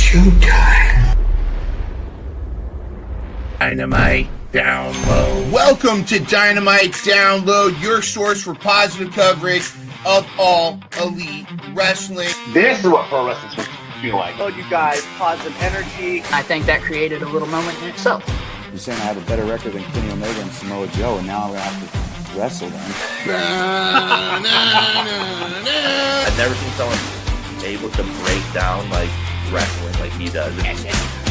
showtime. Dynamite Download. Welcome to Dynamite Download, your source for positive coverage of all elite wrestling. This is what pro wrestling's supposed to feel like. Oh, you guys, positive energy. I think that created a little moment in itself. You're saying I have a better record than Kenny Omega and Samoa Joe, and now I'm going to have to wrestle them. I've never seen someone able to break down like wrestling like he does.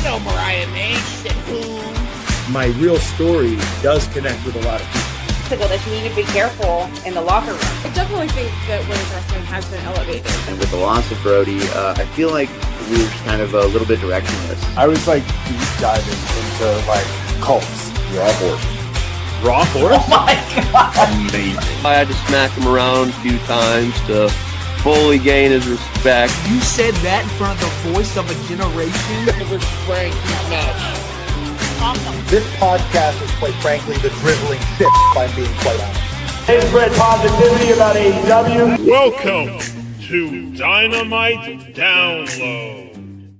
No Mariah May, shit, boom. My real story does connect with a lot of people. That you need to be careful in the locker room. I definitely think that women's wrestling has been elevated. And with the loss of Brody, I feel like we were kind of a little bit directionless. I was like deep diving into like cults. Raw horse. Raw horse? Oh my god! Amazing. I had to smack him around a few times to fully gain his respect. You said that in front of the voice of a generation? It was Frank match. Awesome. This podcast is, quite frankly, the dribbling shit, if I'm being quite honest. They spread positivity about AEW. Welcome to Dynamite Download.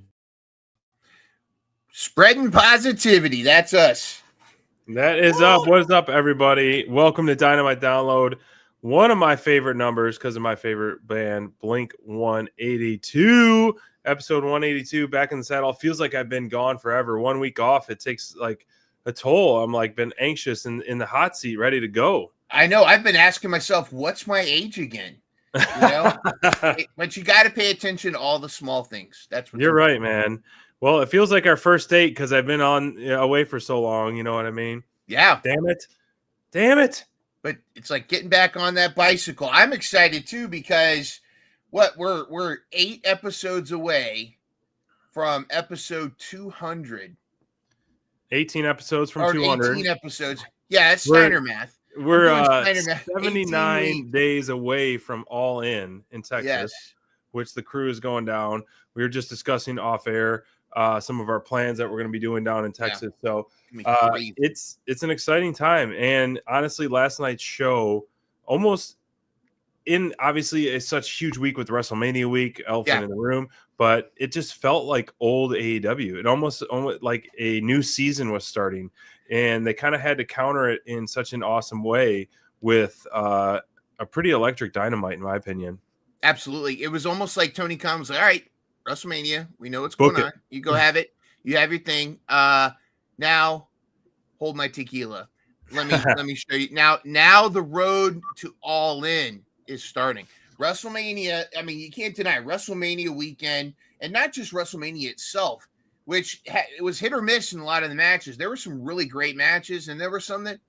Spreading positivity, that's us. That is up. What is up, everybody? Welcome to Dynamite Download. One of my favorite numbers because of my favorite band, Blink 182. Episode 182, back in the saddle. Feels like I've been gone forever. 1 week off, it takes like a toll. I'm like been anxious and in the hot seat, ready to go. I know. I've been asking myself, what's my age again? You know, but you got to pay attention to all the small things. That's what you're right, man. Well, it feels like our first date because I've been away for so long. You know what I mean? Yeah. Damn it. But it's like getting back on that bicycle. I'm excited too because we're 8 episodes away from episode 200. 18 episodes from 200. 18 episodes. Yeah, it's Steiner math. We're 79 days away from All In Texas, yes, which the crew is going down. We were just discussing off air some of our plans that we're going to be doing down in Texas. Yeah. So it's an exciting time. And honestly, last night's show almost obviously it's such a huge week with WrestleMania week, elephant in the room, but it just felt like old AEW. It almost like a new season was starting, and they kind of had to counter it in such an awesome way with a pretty electric Dynamite, in my opinion. Absolutely. It was almost like Tony Khan was like, all right, WrestleMania, we know what's going on. You go have it. You have your thing. Now hold my tequila. Let me show you. Now the road to All In is starting. WrestleMania, I mean, you can't deny WrestleMania weekend, and not just WrestleMania itself, which it was hit or miss in a lot of the matches. There were some really great matches, and there were some that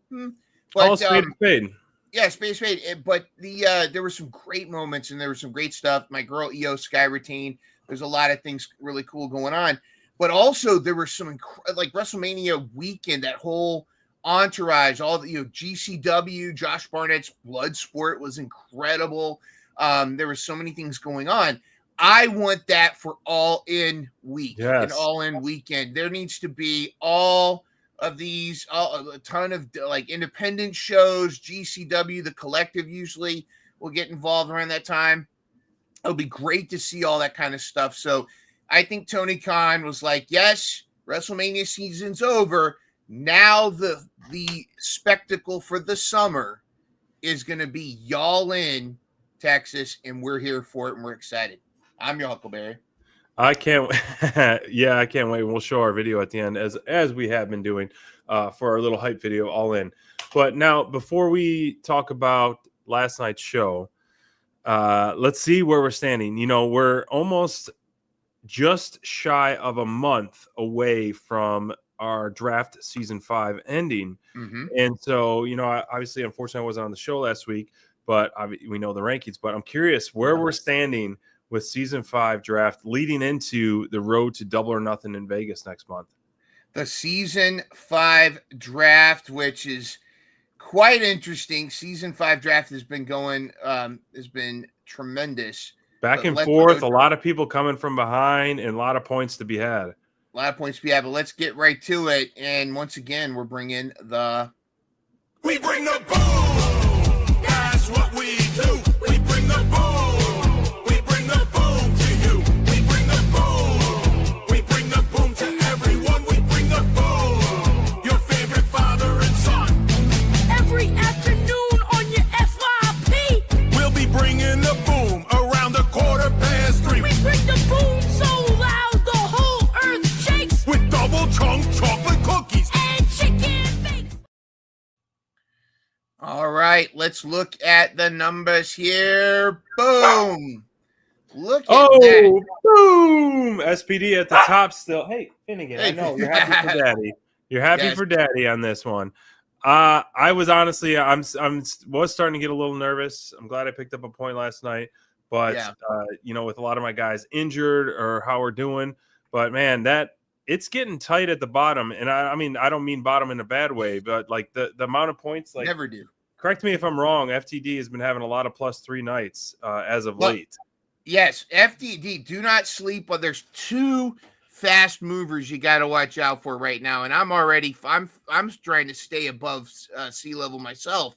all spade. Yeah, spade. But there were some great moments, and there was some great stuff. My girl Io Sky retained. There's a lot of things really cool going on, but also there were some like WrestleMania weekend, that whole entourage, all the GCW, Josh Barnett's Bloodsport was incredible. There were so many things going on. I want that for All In week, an All In weekend. There needs to be all of these, a ton of like independent shows. GCW, the Collective usually will get involved around that time. It'll be great to see all that kind of stuff. So I think Tony Khan was like, yes, WrestleMania season's over. Now the spectacle for the summer is going to be Y'all In Texas, and we're here for it, and we're excited. I'm your Huckleberry. I can't. Yeah, I can't wait. We'll show our video at the end as we have been doing for our little hype video, All In. But now, before we talk about last night's show, let's see where we're standing. You know, we're almost just shy of a month away from our draft season 5 ending. Mm-hmm. And so, you know, obviously, unfortunately, I wasn't on the show last week, but we know the rankings. But I'm curious where we're standing with season 5 draft leading into the road to Double or Nothing in Vegas next month. The season 5 draft, which is quite interesting. Season 5 draft has been going, has been tremendous. Back and forth, a lot of people coming from behind, and a lot of points to be had. A lot of points to be had, but let's get right to it. And once again, we're bringing the... We bring the boom! That's what we do! We bring the boom! We bring the boom to you! We bring the boom! We right, let's look at the numbers here. Boom. Look at Oh, that. boom! SPD at the top still. Hey, Finnegan, Hey. I know you're happy for Daddy. You're happy Yes. for Daddy on this one. I was honestly, I was starting to get a little nervous. I'm glad I picked up a point last night, but with a lot of my guys injured or how we're doing, but man, it's getting tight at the bottom. And I mean, I don't mean bottom in a bad way, but like the amount of points, like never do. Correct me if I'm wrong. FTD has been having a lot of +3 nights as of late. Yes, FTD, do not sleep. But there's 2 fast movers you got to watch out for right now, and I'm trying to stay above sea level myself.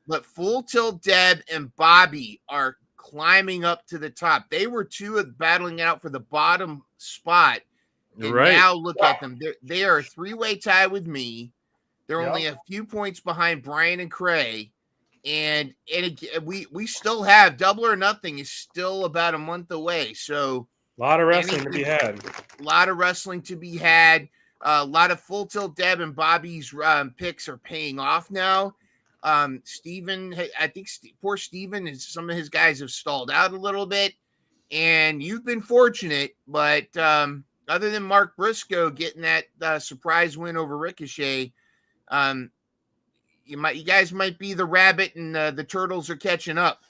But Full Tilt Deb and Bobby are climbing up to the top. They were 2 battling out for the bottom spot, and now look at them. They are a 3-way tie with me. They're only a few points behind Brian and Cray. And we still have Double or Nothing is still about a month away. So a lot of wrestling to be had. A lot of wrestling to be had. A lot of Full Tilt Deb and Bobby's picks are paying off now. Steven, I think poor Steven and some of his guys have stalled out a little bit. And you've been fortunate, but other than Mark Briscoe getting that surprise win over Ricochet, you guys might be the rabbit and the turtles are catching up.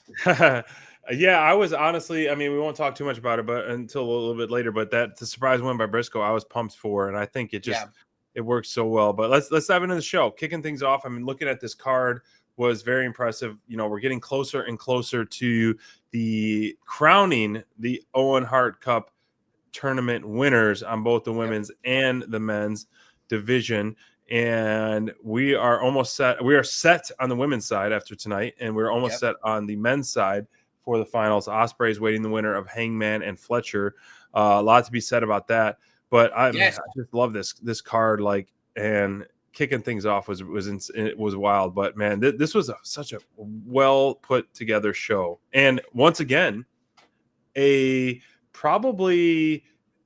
Yeah, I was honestly, I mean, we won't talk too much about it, but until a little bit later, but the surprise win by Briscoe, I was pumped for, and I think it just, it works so well. But let's dive into the show. Kicking things off, I mean, looking at this card was very impressive. You know, we're getting closer and closer to the crowning the Owen Hart Cup tournament winners on both the women's and the men's division. And we are almost set. We are set on the women's side after tonight, and we're almost set on the men's side for the finals. Ospreay is waiting the winner of Hangman and Fletcher. A lot to be said about that. But I just love this card, like, and kicking things off was wild. But man, this was such a well put together show, and once again, a probably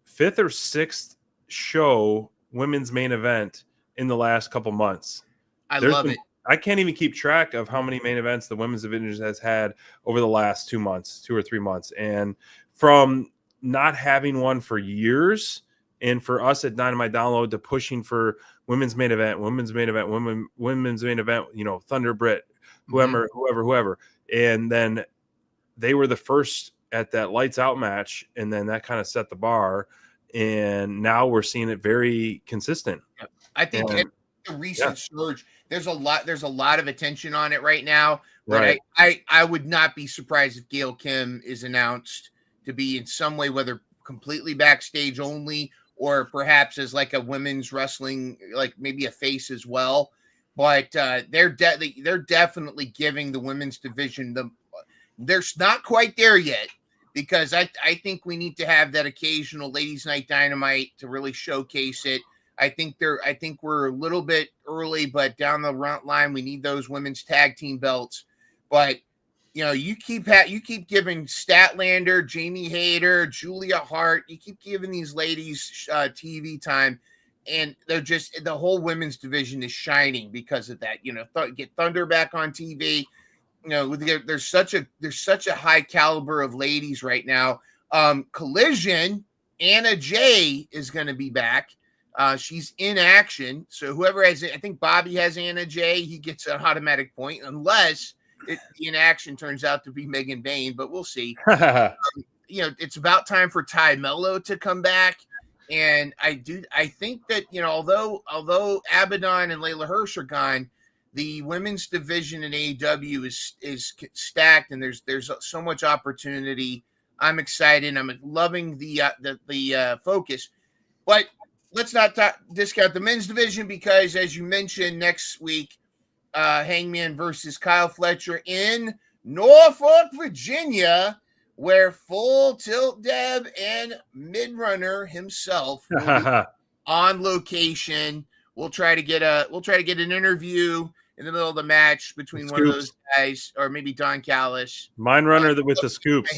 5th or 6th show women's main event in the last couple months. I love it. I can't even keep track of how many main events the women's division has had over the last 2 or 3 months. And from not having one for years, and for us at Dynamite Download to pushing for women's main event, women's main event, you know, Thunder Britt, whoever. And then they were the first at that lights out match. And then that kind of set the bar. And now we're seeing it very consistent. I think the recent surge, there's a lot of attention on it right now. But I would not be surprised if Gail Kim is announced to be in some way, whether completely backstage only or perhaps as like a women's wrestling, like maybe a face as well. But they're definitely giving the women's division they're not quite there yet, because I think we need to have that occasional Ladies Night Dynamite to really showcase it. I think we're a little bit early, but down the line we need those women's tag team belts. But you know, you keep giving Statlander, Jamie Hayter, Julia Hart, you keep giving these ladies TV time, and they're just, the whole women's division is shining because of that. You know, get Thunder back on TV. You know, there's such a high caliber of ladies right now. Collision, Anna Jay is going to be back. She's in action. So whoever has it, I think Bobby has Anna Jay, he gets an automatic point, unless the in action turns out to be Megan Bain, but we'll see. You know, it's about time for Ty Mello to come back. And I think that, you know, although Abaddon and Layla Hirsch are gone, the women's division in AEW is stacked, and there's so much opportunity. I'm excited. I'm loving the focus. But let's not discount the men's division, because, as you mentioned, next week, Hangman versus Kyle Fletcher in Norfolk, Virginia, where Full Tilt Deb and Midrunner himself will be on location. We'll try to get an interview in the middle of the match between one of those guys, or maybe Don Callis. Mine runner with the scoops.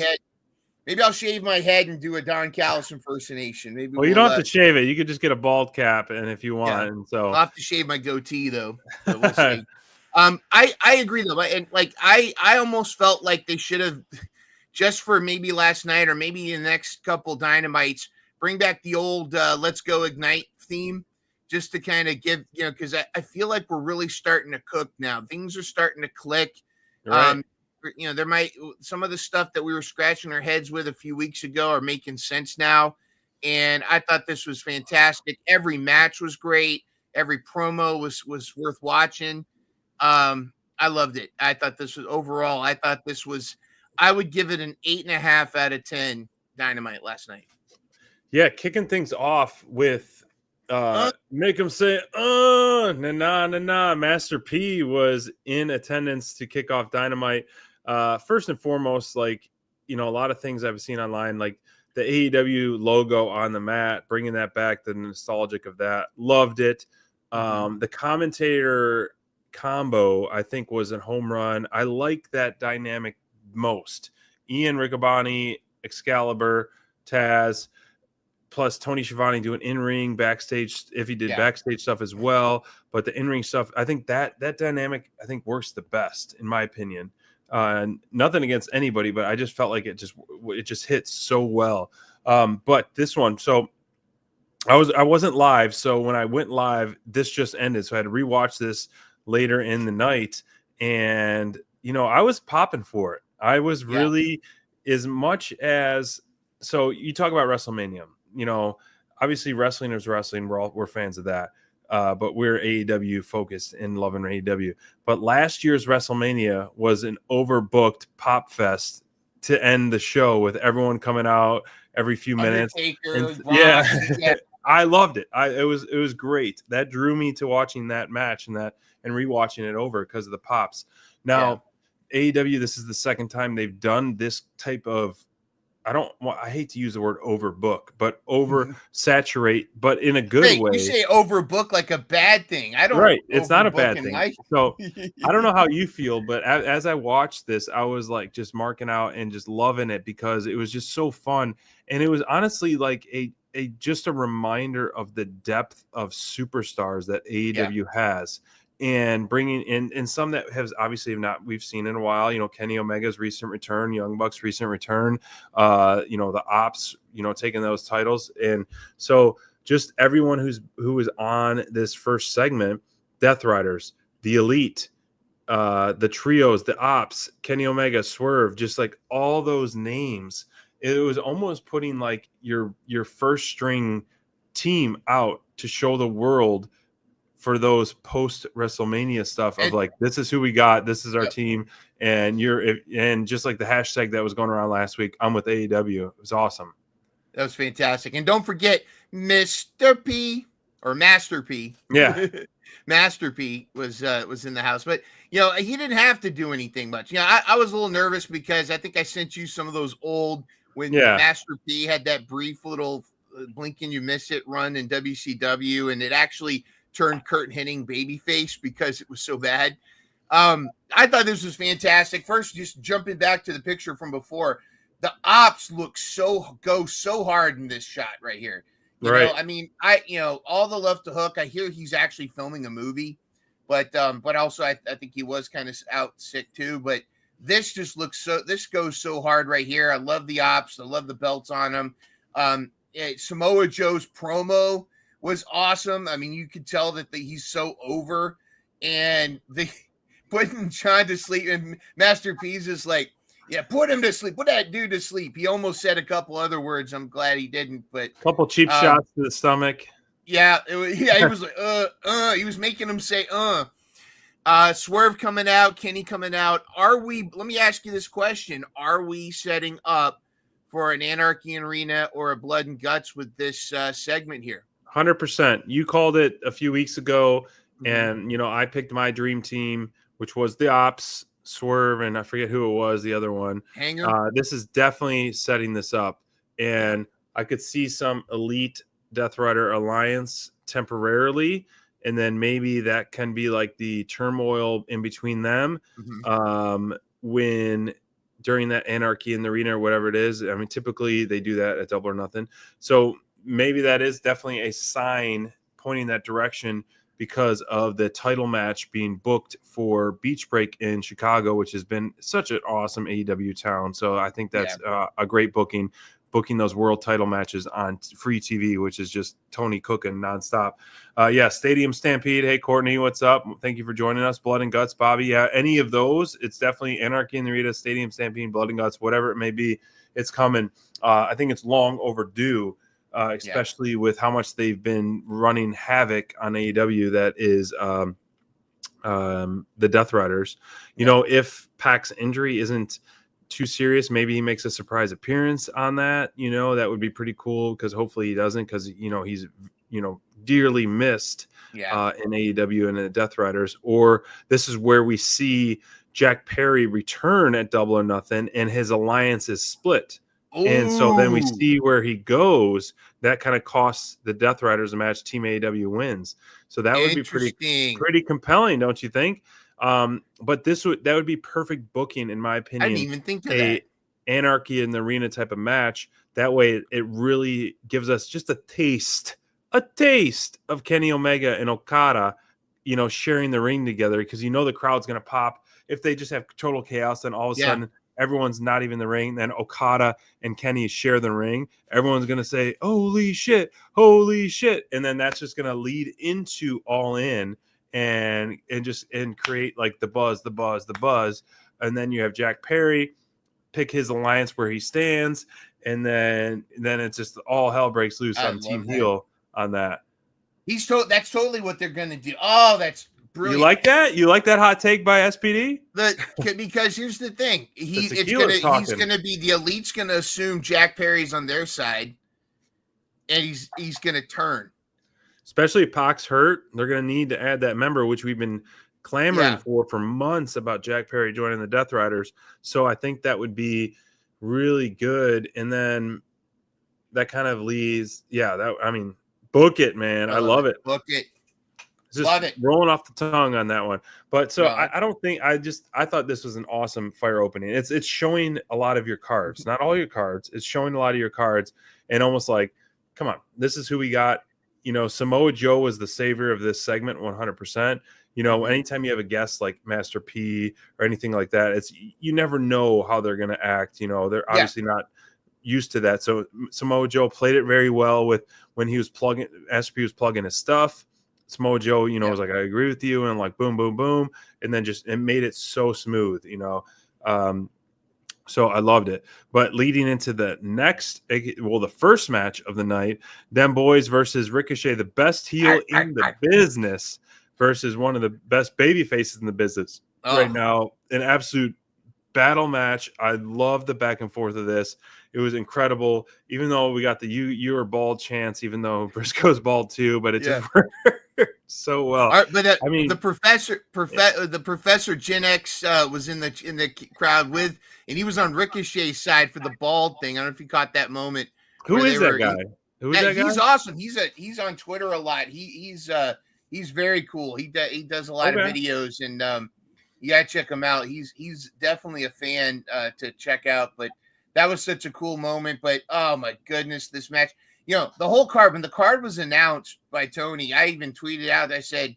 Maybe I'll shave my head and do a Don Callis impersonation. Maybe. Well, you don't have to shave it. You could just get a bald cap, and if you want. And so I'll have to shave my goatee though. So we'll see. I agree though, and like I almost felt like they should have just for maybe last night or maybe the next couple Dynamites bring back the old "Let's Go Ignite" theme, just to kind of give because I feel like we're really starting to cook now. Things are starting to click. Right. There might some of the stuff that we were scratching our heads with a few weeks ago are making sense now, and I thought this was fantastic. Every match was great. Every promo was worth watching. I loved it. I thought this was overall. I would give it an 8.5 out of 10. Dynamite last night. Yeah, kicking things off with make them say na na na na. Master P was in attendance to kick off Dynamite. First and foremost, like a lot of things I've seen online, like the AEW logo on the mat, bringing that back, the nostalgic of that. Loved it. The commentator combo, I think, was a home run. I like that dynamic most. Ian Riccaboni, Excalibur, Taz, plus Tony Schiavone doing in-ring, backstage, if he did backstage stuff as well. But the in-ring stuff, I think that dynamic, I think, works the best, in my opinion. Nothing against anybody, but I just felt like it just hits so well. But this one, so I wasn't live, so when I went live, this just ended, so I had to rewatch this later in the night, and I was popping for it. I was really, as much as, so you talk about WrestleMania, obviously wrestling is wrestling. We're fans of that. But we're AEW focused and loving AEW. But last year's WrestleMania was an overbooked pop fest to end the show with everyone coming out every few minutes. I loved it. It was great. That drew me to watching that match and rewatching it over because of the pops. Now, AEW, this is the second time they've done this type of, I hate to use the word overbook, but oversaturate, but in a good way. You say overbook like a bad thing. I don't. Right. It's not a bad thing. So I don't know how you feel, but as I watched this, I was like just marking out and just loving it because it was just so fun. And it was honestly like just a reminder of the depth of superstars that AEW has. And bringing in some that has obviously we've seen in a while, Kenny Omega's recent return, Young Bucks recent return, the Ops, taking those titles. And so just everyone who was on this first segment, Death Riders, the Elite, the Trios, the Ops, Kenny Omega, Swerve, just like all those names, it was almost putting like your first string team out to show the world for those post WrestleMania stuff of like, this is who we got, this is our team, and and just like the hashtag that was going around last week, I'm with AEW. It was awesome. That was fantastic. And don't forget Mr. P or Master P. Yeah. Master P was in the house, but he didn't have to do anything much. I was a little nervous because I think I sent you some of those old when Master P had that brief little blink and you miss it run in WCW, and it actually turned Kurt Hennig babyface because it was so bad. I thought this was fantastic. First, just jumping back to the picture from before, the Ops go so hard in this shot right here. You know, I mean, all the love to Hook. I hear he's actually filming a movie, but also I think he was kind of out sick too. But this just this goes so hard right here. I love the Ops. I love the belts on them. Samoa Joe's promo was awesome. I mean, you could tell that he's so over, and they putting John to sleep, and Master P's is like, put him to sleep. Put that dude to sleep. He almost said a couple other words. I'm glad he didn't, but a couple cheap shots to the stomach. He was like, he was making him say, Swerve coming out, Kenny coming out. Let me ask you this question. Are we setting up for an Anarchy Arena or a Blood and Guts with this segment here? 100%. You called it a few weeks ago, and I picked my dream team, which was the Ops, Swerve, and I forget who it was, the other one. Hanger. This is definitely setting this up, and I could see some Elite Death Rider alliance temporarily, and then maybe that can be like the turmoil in between them when during that Anarchy in the Arena or whatever it is. I mean, typically they do that at Double or Nothing, so maybe that is definitely a sign pointing that direction. because of the title match being booked for Beach Break in Chicago, which has been such an awesome AEW town. So I think that's a great booking those world title matches on free TV, which is just Tony cooking nonstop. Stadium Stampede. Hey, Courtney, what's up? Thank you for joining us. Blood and Guts, Bobby. Yeah, any of those, it's definitely Anarchy in the Arena, Stadium Stampede, Blood and Guts, whatever it may be, it's coming. I think it's long overdue. Especially with how much they've been running havoc on AEW, that is the Death Riders. You know, if Pac's injury isn't too serious, maybe he makes a surprise appearance on that. You know, that would be pretty cool, because hopefully he doesn't, because, you know, he's, you know, dearly missed in AEW and the Death Riders. Or this is where we see Jack Perry return at Double or Nothing and his alliance is split. And so then we see where he goes. That kind of costs the Death Riders a match. Team AEW wins. So that would be pretty compelling, don't you think? But that would be perfect booking, in my opinion. I didn't even think of that. Anarchy in the Arena type of match. That way it really gives us just a taste of Kenny Omega and Okada, you know, sharing the ring together, because you know the crowd's going to pop. If they just have total chaos, then all of a sudden everyone's not even in the ring. Then Okada and Kenny share the ring. Everyone's going to say, holy shit. And then that's just going to lead into All In and create like the buzz. And then you have Jack Perry pick his alliance where he stands. And then it's just all hell breaks loose on Team Heel on that. That's totally what they're going to do. Oh, that's brilliant. You like that? You like that hot take by SPD? Because here's the thing. The Elite's going to assume Jack Perry's on their side, and he's going to turn. Especially if Pac's hurt, they're going to need to add that member, which we've been clamoring for months, about Jack Perry joining the Death Riders. So I think that would be really good. And then that kind of leaves, book it, man. I love it. Book it. Just love it. Rolling off the tongue on that one. But so I don't think I thought this was an awesome fire opening. It's showing a lot of your cards, not all your cards. It's showing a lot of your cards, and almost like, come on, this is who we got. You know, Samoa Joe was the savior of this segment 100%. You know, anytime you have a guest like Master P or anything like that, you never know how they're going to act. You know, they're obviously not used to that. So Samoa Joe played it very well with when he was Master P was plugging his stuff. Samoa Joe, you know, was like, I agree with you, and like boom, boom, boom, and then it made it so smooth, you know. So I loved it. But leading into the the first match of the night, them boys versus Ricochet, the best heel in the business, versus one of the best baby faces in the business right now. An absolute battle match. I love the back and forth of this. It was incredible. Even though we got the you are bald chance, even though Briscoe's bald too, but it just worked so well. Right, but the professor Gen X was in the crowd with, and he was on Ricochet's side for the bald thing. I don't know if you caught that moment. Who is that guy? He's awesome. He's on Twitter a lot. He's very cool. He does a lot of videos, and you gotta check him out. He's definitely a fan to check out. But that was such a cool moment. But oh my goodness, this match. You know, the whole card, when the card was announced by Tony, I even tweeted out, I said,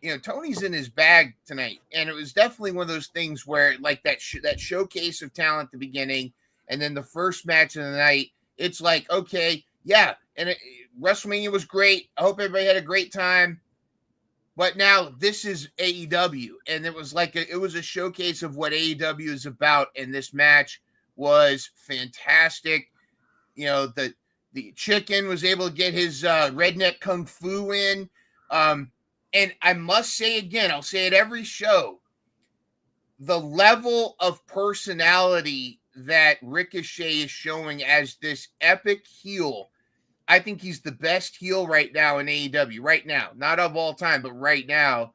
you know, Tony's in his bag tonight. And it was definitely one of those things where, like, that showcase of talent at the beginning, and then the first match of the night, it's like, okay, and WrestleMania was great. I hope everybody had a great time. But now this is AEW, and it was like it was a showcase of what AEW is about, and this match was fantastic. You know, the Chicken was able to get his redneck kung fu in. And I must say again, I'll say it every show, the level of personality that Ricochet is showing as this epic heel, I think he's the best heel right now in AEW. Right now. Not of all time, but right now.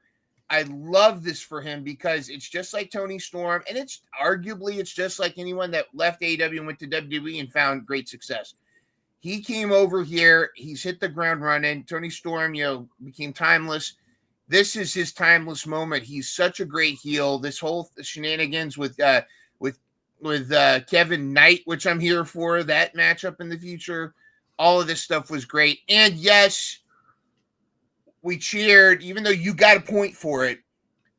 I love this for him because it's just like Tony Storm, and it's just like anyone that left AEW and went to WWE and found great success. He came over here. He's hit the ground running. Tony Storm, you know, became timeless. This is his timeless moment. He's such a great heel. This whole shenanigans with Kevin Knight, which I'm here for, that matchup in the future. All of this stuff was great. And yes, we cheered, even though you got a point for it.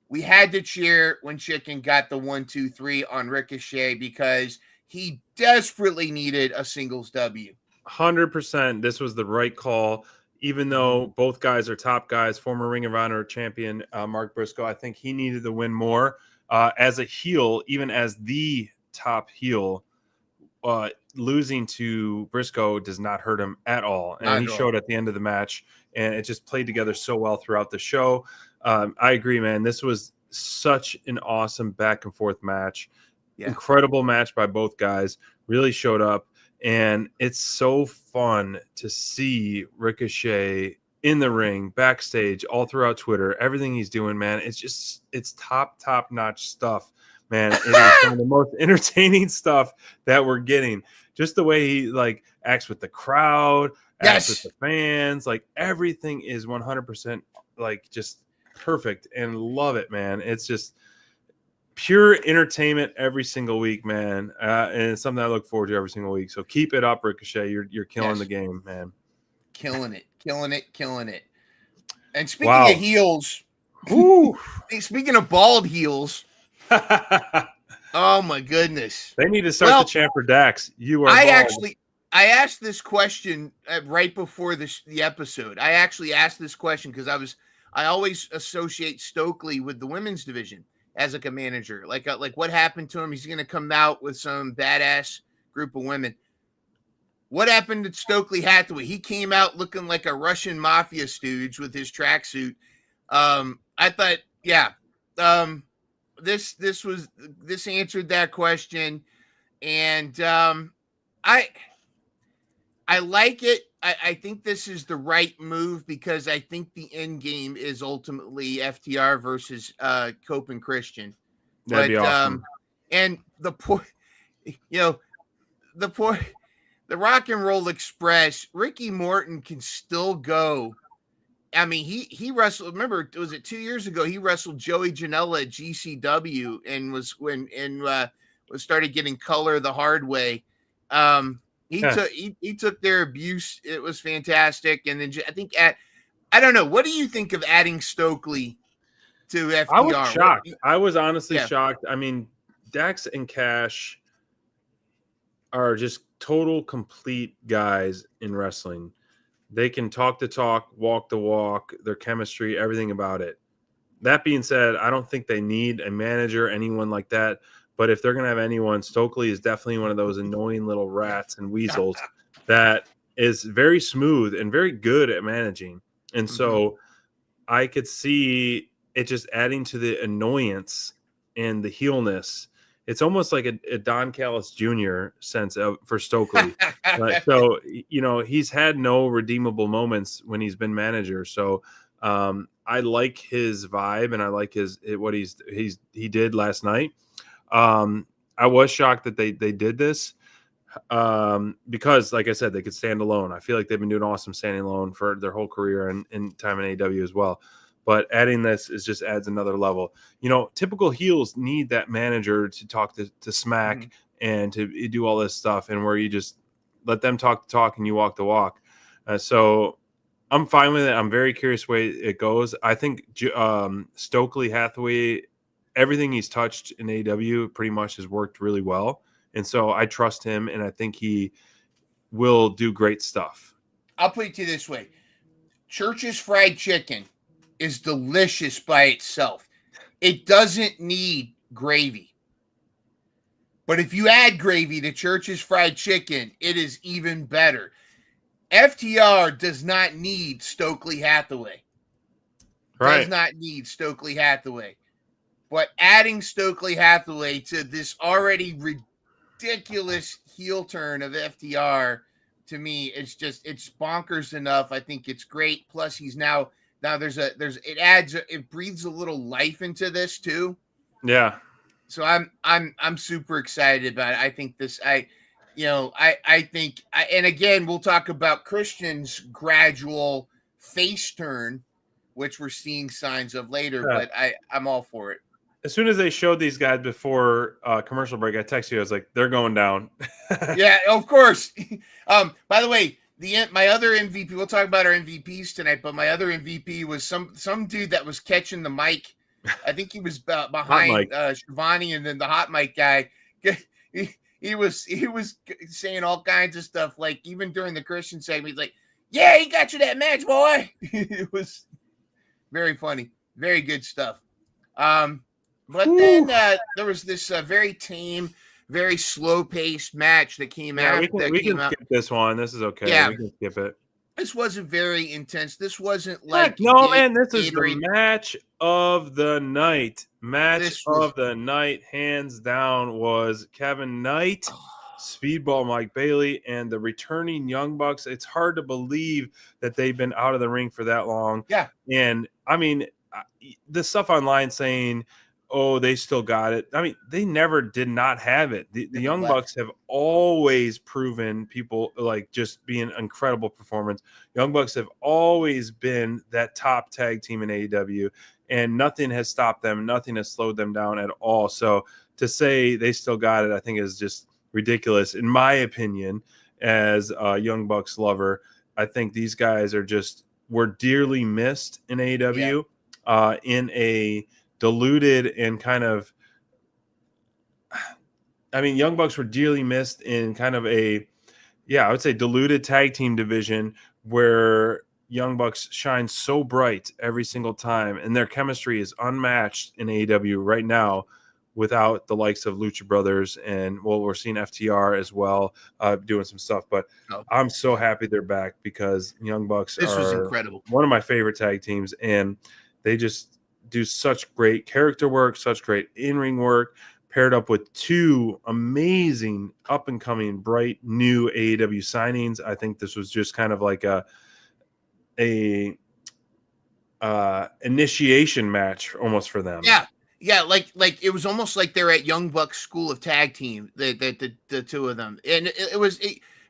We had to cheer when Chicken got the 1-2-3 on Ricochet because he desperately needed a singles W. 100%. This was the right call. Even though both guys are top guys, former Ring of Honor champion Mark Briscoe, I think he needed to win more. As a heel, even as the top heel, losing to Briscoe does not hurt him at all. And he showed at the end of the match, and it just played together so well throughout the show. I agree, man. This was such an awesome back and forth match. Yeah. Incredible match by both guys. Really showed up. And it's so fun to see Ricochet in the ring, backstage, all throughout Twitter, everything he's doing, man. It's top notch stuff, man. It is some of the most entertaining stuff that we're getting. Just the way he like acts with the crowd, acts with the fans, like everything is 100% like just perfect, and love it, man. It's just pure entertainment every single week, man, and it's something I look forward to every single week. So keep it up, Ricochet. You're killing the game, man. Killing it. And speaking of heels, speaking of bald heels, oh my goodness, they need to start the chant for Dax. You are. I asked this question right before the episode. I actually asked this question because I always associate Stokely with the women's division as like a manager, like what happened to him? He's going to come out with some badass group of women. What happened to Stokely Hathaway? He came out looking like a Russian mafia stooge with his tracksuit. I thought, this answered that question, and I like it. I think this is the right move because I think the end game is ultimately FTR versus Cope and Christian. That'd be awesome. And the Rock and Roll Express, Ricky Morton can still go. I mean, he wrestled. Remember, was it 2 years ago? He wrestled Joey Janela at GCW and was started getting color the hard way. He took their abuse. It was fantastic. And then I think I don't know. What do you think of adding Stokely to FTR? I was shocked. I was honestly shocked. I mean, Dax and Cash are just total complete guys in wrestling. They can talk the talk, walk the walk, their chemistry, everything about it. That being said, I don't think they need a manager, anyone like that. But if they're going to have anyone, Stokely is definitely one of those annoying little rats and weasels that is very smooth and very good at managing. And so I could see it just adding to the annoyance and the heelness. It's almost like a Don Callis Jr. sense for Stokely. So, he's had no redeemable moments when he's been manager. So I like his vibe and I like what he did last night. I was shocked that they did this because, like I said, they could stand alone. I feel like they've been doing awesome standing alone for their whole career and in time in AEW as well. But adding this just adds another level. Typical heels need that manager to talk to smack and to do all this stuff, and where you just let them talk the talk and you walk the walk. So I'm fine with it. I'm very curious way it goes. I think Stokely Hathaway, everything he's touched in AEW pretty much has worked really well. And so I trust him, and I think he will do great stuff. I'll put it to you this way. Church's fried chicken is delicious by itself. It doesn't need gravy. But if you add gravy to Church's fried chicken, it is even better. FTR does not need Stokely Hathaway. Right. Does not need Stokely Hathaway. But adding Stokely Hathaway to this already ridiculous heel turn of FTR, to me, it's bonkers enough. I think it's great. Plus, he's now it breathes a little life into this too. Yeah. So I'm super excited about it. I think and again, we'll talk about Christian's gradual face turn, which we're seeing signs of later, but I'm all for it. As soon as they showed these guys before commercial break, I texted you. I was like, they're going down. Yeah, of course. By the way, my other MVP. We'll talk about our MVPs tonight, but my other MVP was some dude that was catching the mic. I think he was behind Shivani, and then the hot mic guy. He was saying all kinds of stuff, like even during the Christian segment, he's like, "Yeah, he got you that match, boy." It was very funny, very good stuff. But then there was this very tame, very slow-paced match that came out. We can skip this one. This is okay. Yeah. We can skip it. This wasn't very intense. This wasn't like this is the match of the night. The night, hands down, was Kevin Knight, Speedball Mike Bailey, and the returning Young Bucks. It's hard to believe that they've been out of the ring for that long. Yeah. And I mean, the stuff online saying, "Oh, they still got it." I mean, they never did not have it. The Young Bucks have always proven people like just being incredible performance. Young Bucks have always been that top tag team in AEW, and nothing has stopped them. Nothing has slowed them down at all. So to say they still got it, I think is just ridiculous. In my opinion, as a Young Bucks lover, I think these guys were dearly missed in AEW in a diluted and kind of, I mean, Young Bucks were dearly missed in kind of I would say diluted tag team division where Young Bucks shine so bright every single time, and their chemistry is unmatched in AEW right now without the likes of Lucha Brothers, and we're seeing FTR as well doing some stuff. But I'm so happy they're back because Young Bucks was incredible. One of my favorite tag teams, and they just do such great character work, such great in-ring work, paired up with two amazing up-and-coming, bright, new AEW signings. I think this was just kind of like a initiation match almost for them. Yeah, like it was almost like they're at Young Bucks School of Tag Team, the two of them, and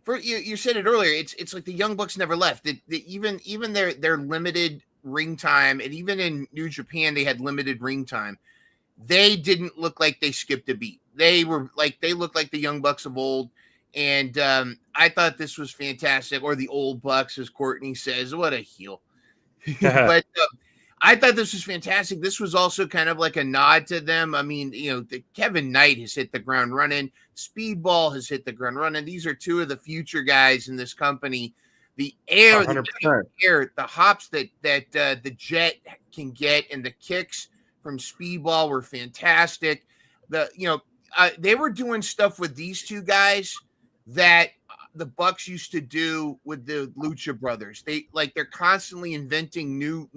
for you said it earlier. It's like the Young Bucks never left. Even their limited ring time, and even in New Japan they had limited ring time. They didn't look like they skipped a beat. They looked like the Young Bucks of old, and I thought this was fantastic. Or the old Bucks, as Courtney says. What a heel! But I thought this was fantastic. This was also kind of like a nod to them. I mean, Kevin Knight has hit the ground running. Speedball has hit the ground running. These are two of the future guys in this company. The air, the hops that the Jet can get, and the kicks from Speedball were fantastic. They were doing stuff with these two guys that the Bucks used to do with the Lucha Brothers. They're constantly inventing new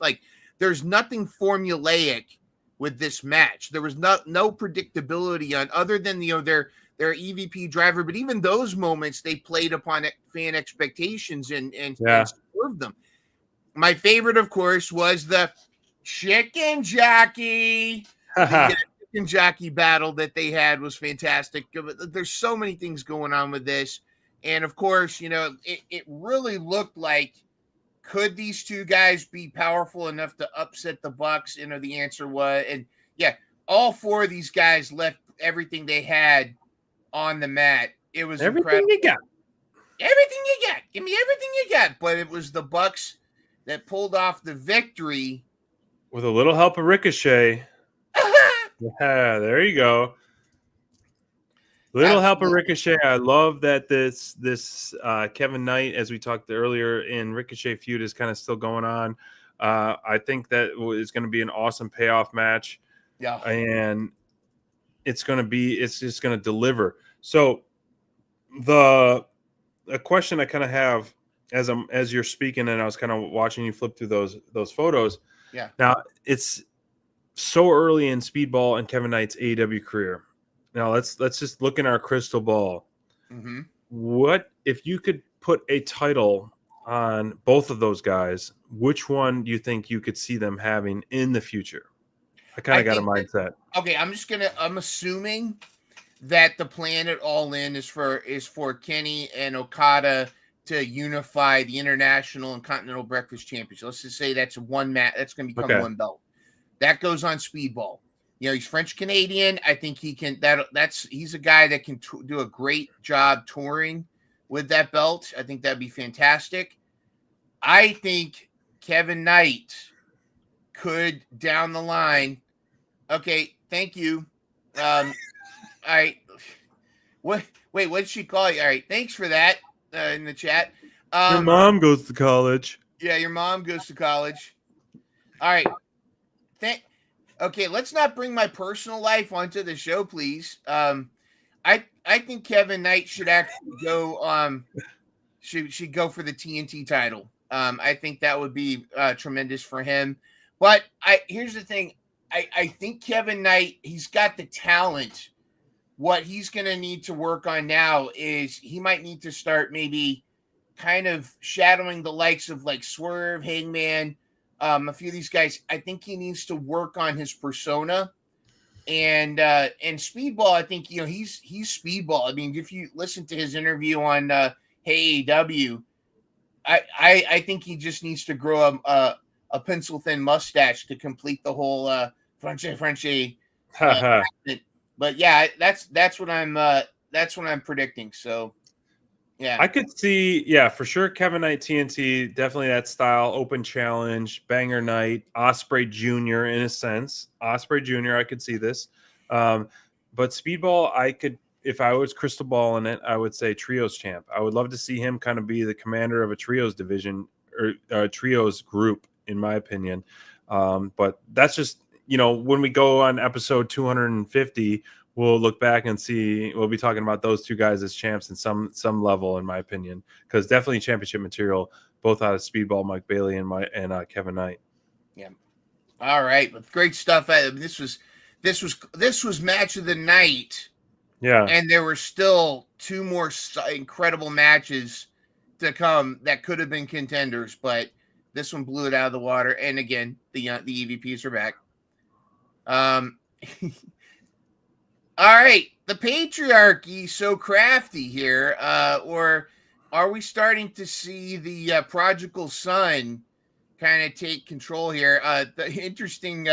like there's nothing formulaic with this match. There was no predictability on other than their EVP driver, but even those moments they played upon fan expectations and served them. My favorite, of course, was the chicken jockey. The chicken jockey battle that they had was fantastic. There's so many things going on with this. And of course, it really looked like, could these two guys be powerful enough to upset the Bucks? The answer was, and all four of these guys left everything they had on the mat. It was everything incredible. You got. Everything you got. Give me everything you got. But it was the Bucks that pulled off the victory. With a little help of Ricochet. Yeah, there you go. Little help of Ricochet. I love that this Kevin Knight, as we talked earlier in Ricochet feud, is kind of still going on. I think that is going to be an awesome payoff match. Yeah, and it's just going to deliver. So a question I kind of have as you're speaking, and I was kind of watching you flip through those photos. Yeah. Now it's so early in Speedball and Kevin Knight's AEW career. Now let's just look in our crystal ball. Mm-hmm. What if you could put a title on both of those guys? Which one do you think you could see them having in the future? I kind of got a mindset. I'm assuming that the plan at All In is for Kenny and Okada to unify the International and Continental Breakfast Championship. Let's just say that's one match. That's going to become one belt. That goes on Speedball. He's French Canadian. I think he can. He's a guy that can do a great job touring with that belt. I think that'd be fantastic. I think Kevin Knight could down the line. Okay, thank you. All right. What? Wait, what did she call you? All right, thanks for that in the chat. Your mom goes to college. Yeah, your mom goes to college. All right. Okay, let's not bring my personal life onto the show, please. I think Kevin Knight should actually go. Should go for the TNT title. I think that would be tremendous for him. But here's the thing. I think Kevin Knight, he's got the talent. What he's going to need to work on now is he might need to start maybe kind of shadowing the likes of like Swerve, Hangman, a few of these guys. I think he needs to work on his persona. And Speedball, I think, he's Speedball. I mean, if you listen to his interview on AEW, I think he just needs to grow a pencil thin mustache to complete the whole Frenchie. But yeah, that's what I'm predicting. So yeah, I could see, for sure, Kevin Knight, TNT, definitely that style, open challenge, banger night, Osprey Jr. in a sense, Osprey Jr. I could see this, but Speedball, I could, if I was crystal ball in it, I would say trios champ. I would love to see him kind of be the commander of a trios division or trios group, in my opinion. But that's just, when we go on episode 250, we'll look back and see, we'll be talking about those two guys as champs in some level, in my opinion, because definitely championship material, both out of Speedball, Mike Bailey and Kevin Knight. Yeah. All right. Great stuff. This was match of the night. Yeah. And there were still two more incredible matches to come that could have been contenders, but this one blew it out of the water. And again, the EVPs are back. All right, the patriarchy so crafty here, or are we starting to see the prodigal son kind of take control here? The interesting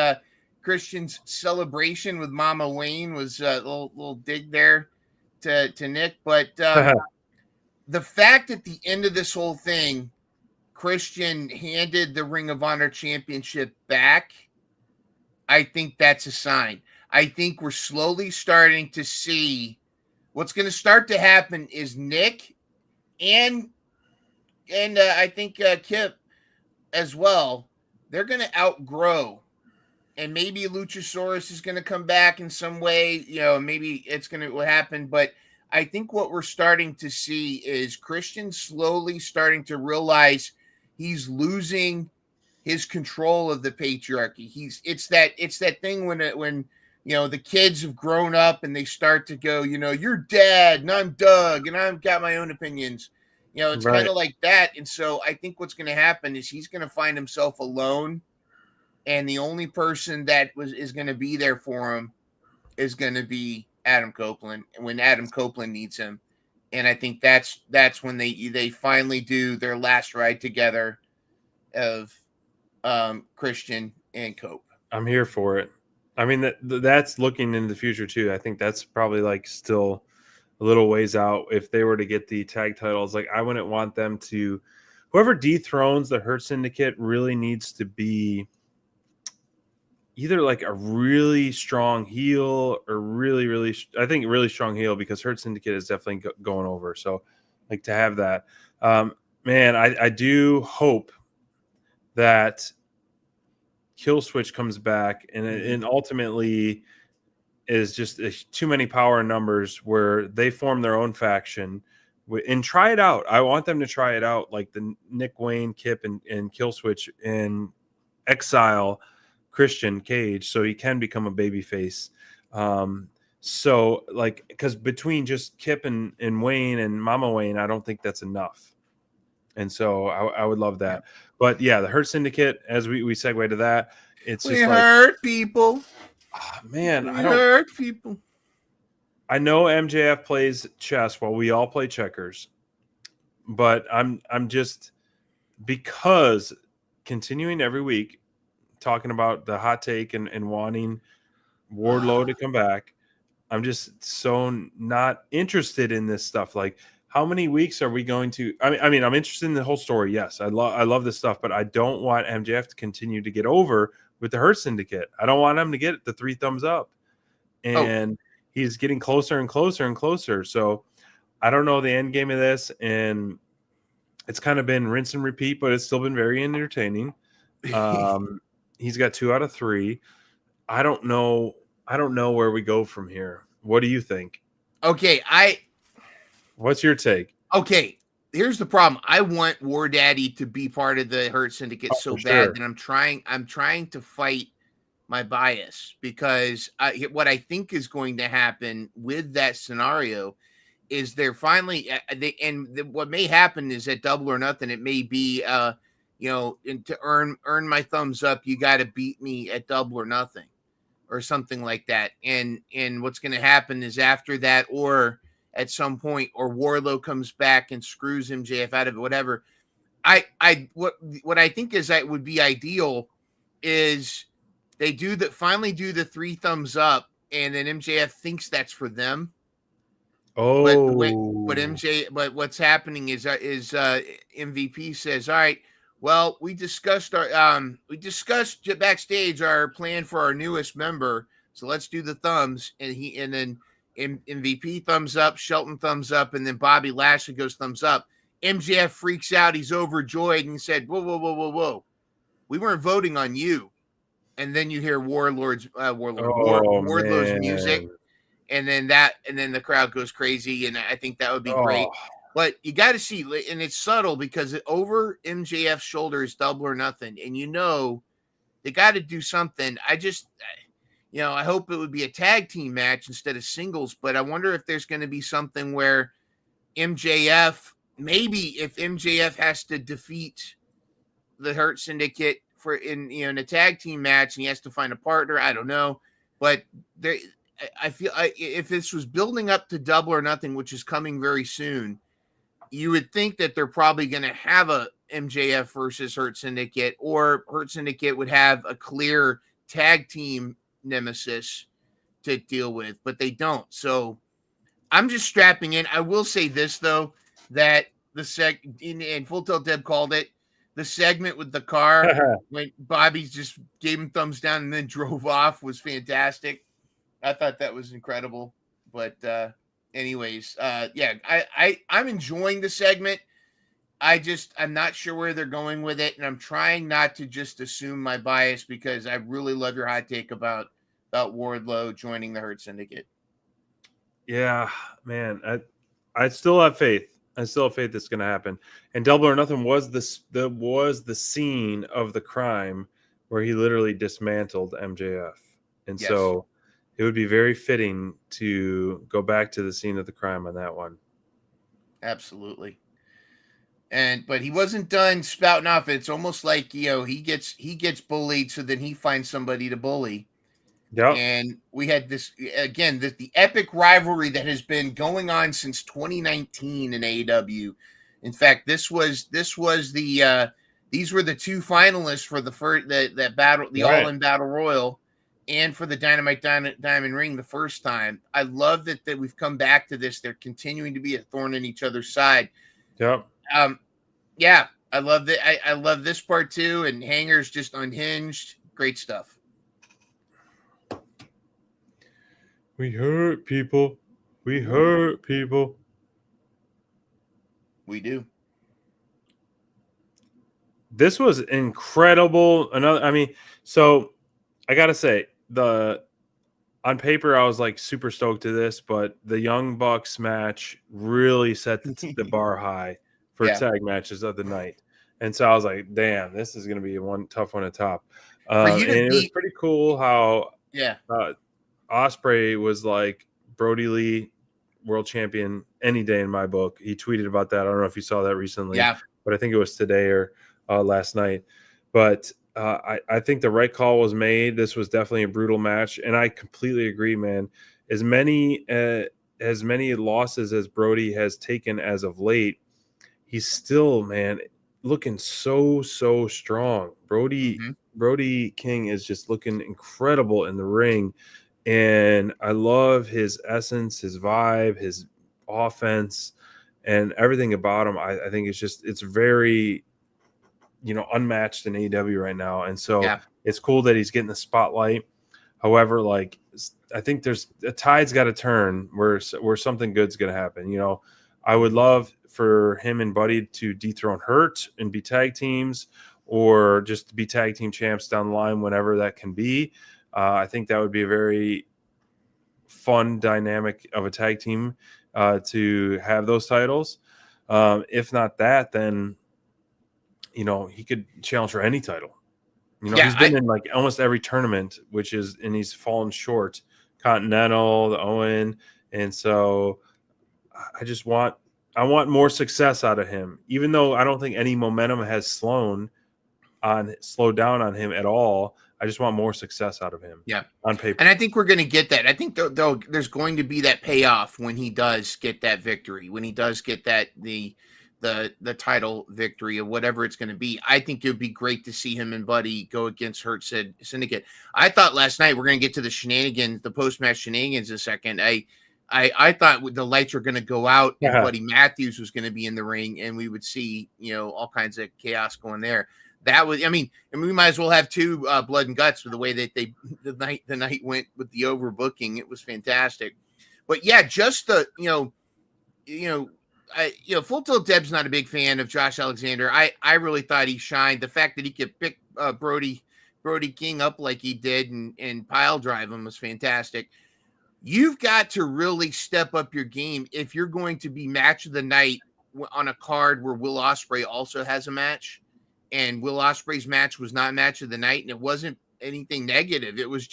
Christian's celebration with Mama Wayne was a little dig there to Nick, but the fact at the end of this whole thing, Christian handed the Ring of Honor championship back, I think that's a sign. I think we're slowly starting to see what's going to start to happen is Nick and I think Kip as well. They're going to outgrow, and maybe Luchasaurus is going to come back in some way. Maybe it's going to happen. But I think what we're starting to see is Christian slowly starting to realize he's losing his control of the patriarchy. It's that thing when the kids have grown up and they start to go, you're dad and I'm Doug and I've got my own opinions. It's kind of like that. And so I think what's going to happen is he's going to find himself alone. And the only person that is going to be there for him is going to be Adam Copeland when Adam Copeland needs him. And I think that's when they finally do their last ride together of Christian and Cope. I'm here for it. I mean, that's looking in the future too. I think that's probably like still a little ways out. If they were to get the tag titles, like I wouldn't want them to, whoever dethrones the Hurt Syndicate really needs to be either like a really strong heel or really strong heel, because Hurt Syndicate is definitely going over. So like to have that, man, I do hope that Kill Switch comes back and ultimately is just too many power in numbers where they form their own faction and try it out. I want them to try it out, like the Nick Wayne, Kip, and Kill Switch, and exile Christian Cage so he can become a babyface. So like, because between just Kip and Wayne and Mama Wayne, I don't think that's enough. And so I would love that. But yeah, the Hurt Syndicate, as we segue to that, it's just hurt people. Man, I don't hurt people. I know MJF plays chess while we all play checkers, but I'm just, because continuing every week talking about the hot take and wanting Wardlow to come back, I'm just so not interested in this stuff. Like, how many weeks are we going to? I mean, I'm interested in the whole story. Yes, I love this stuff, but I don't want MJF to continue to get over with the Hurt Syndicate. I don't want him to get the 3 thumbs up, and he's getting closer and closer and closer. So I don't know the end game of this, and it's kind of been rinse and repeat, but it's still been very entertaining. He's got 2 out of 3. I don't know where we go from here. What do you think? Okay, what's your take? Okay, here's the problem. I want War Daddy to be part of the Hurt Syndicate so bad that I'm trying to fight my bias, because what I think is going to happen with that scenario is they're finally what may happen is at Double or Nothing, it may be and to earn my thumbs up, you got to beat me at Double or Nothing or something like that. And what's going to happen is after that, or at some point, or Wardlow comes back and screws MJF out of it, whatever. What I think is that would be ideal is they finally do the 3 thumbs up, and then MJF thinks that's for them. But what's happening is MVP says, all right, well, we discussed backstage our plan for our newest member, so let's do the thumbs. And then MVP thumbs up, Shelton thumbs up, and then Bobby Lashley goes thumbs up. MJF freaks out, he's overjoyed, and he said, whoa, we weren't voting on you. And then you hear Wardlow's music, and then the crowd goes crazy, and I think that would be great. But you got to see, and it's subtle because over MJF's shoulder is Double or Nothing, and they got to do something. I hope it would be a tag team match instead of singles, but I wonder if there's going to be something where MJF, maybe if MJF has to defeat the Hurt Syndicate in a tag team match and he has to find a partner, I don't know. But I feel if this was building up to Double or Nothing, which is coming very soon, you would think that they're probably going to have a MJF versus Hurt Syndicate, or Hurt Syndicate would have a clear tag team nemesis to deal with, but they don't. So I'm just strapping in. I will say this though, that and Full Tilt Deb called it, the segment with the car when Bobby just gave him thumbs down and then drove off was fantastic. I thought that was incredible. But anyways, I'm enjoying the segment. I'm not sure where they're going with it, and I'm trying not to just assume my bias, because I really love your hot take about Wardlow joining the Hurt Syndicate. Yeah, man, I still have faith. I still have faith it's going to happen. And Double or Nothing was the scene of the crime where he literally dismantled MJF, and so it would be very fitting to go back to the scene of the crime on that one. Absolutely. But he wasn't done spouting off. It's almost like, he gets bullied, so then he finds somebody to bully. Yeah. And we had this again, the epic rivalry that has been going on since 2019 in AEW. In fact, these were the 2 finalists for that battle, the All-In Battle Royal, and for the Dynamite Diamond Ring the first time. I love that we've come back to this. They're continuing to be a thorn in each other's side. Yep. I love that. I love this part too. And Hanger's just unhinged. Great stuff. We hurt people. We hurt people. We do. This was incredible. So I gotta say, on paper, I was like super stoked to this, but the Young Bucks match really set the bar high for tag matches of the night. And so I was like, damn, this is going to be one tough one to top. It was pretty cool how Ospreay was like, Brody Lee, world champion any day in my book. He tweeted about that. I don't know if you saw that recently, but I think it was today or last night. But I think the right call was made. This was definitely a brutal match, and I completely agree, man. As many losses as Brody has taken as of late, he's still, man, looking so strong. Brody King is just looking incredible in the ring, and I love his essence, his vibe, his offense, and everything about him, I think it's very, unmatched in AEW right now. And so it's cool that he's getting the spotlight. However, like, I think there's a tide's got to turn where something good's going to happen. I would love for him and Buddy to dethrone Hurt and be tag teams, or just be tag team champs down the line whenever that can be. I think that would be a very fun dynamic of a tag team to have those titles. If not that, then he could challenge for any title. He's been in like almost every tournament, and he's fallen short. Continental, the Owen, and so I want more success out of him. Even though I don't think any momentum has slowed down on him at all, I just want more success out of him. Yeah, on paper. And I think we're going to get that. I think though there's going to be that payoff when he does get that victory, when he does get that the title victory or whatever it's going to be. I think it would be great to see him and Buddy go against Hurt Syndicate. I thought last night, we're going to get to the shenanigans, the post-match shenanigans in a second. I thought the lights were going to go out and Buddy Matthews was going to be in the ring, and we would see, all kinds of chaos going there. That was, and we might as well have two blood and guts with the way that the night went with the overbooking. It was fantastic. But yeah, just Full Tilt Deb's not a big fan of Josh Alexander. I really thought he shined. The fact that he could pick Brody King up like he did and pile drive him was fantastic. You've got to really step up your game if you're going to be match of the night on a card where Will Ospreay also has a match, and Will Ospreay's match was not match of the night, and it wasn't anything negative. It was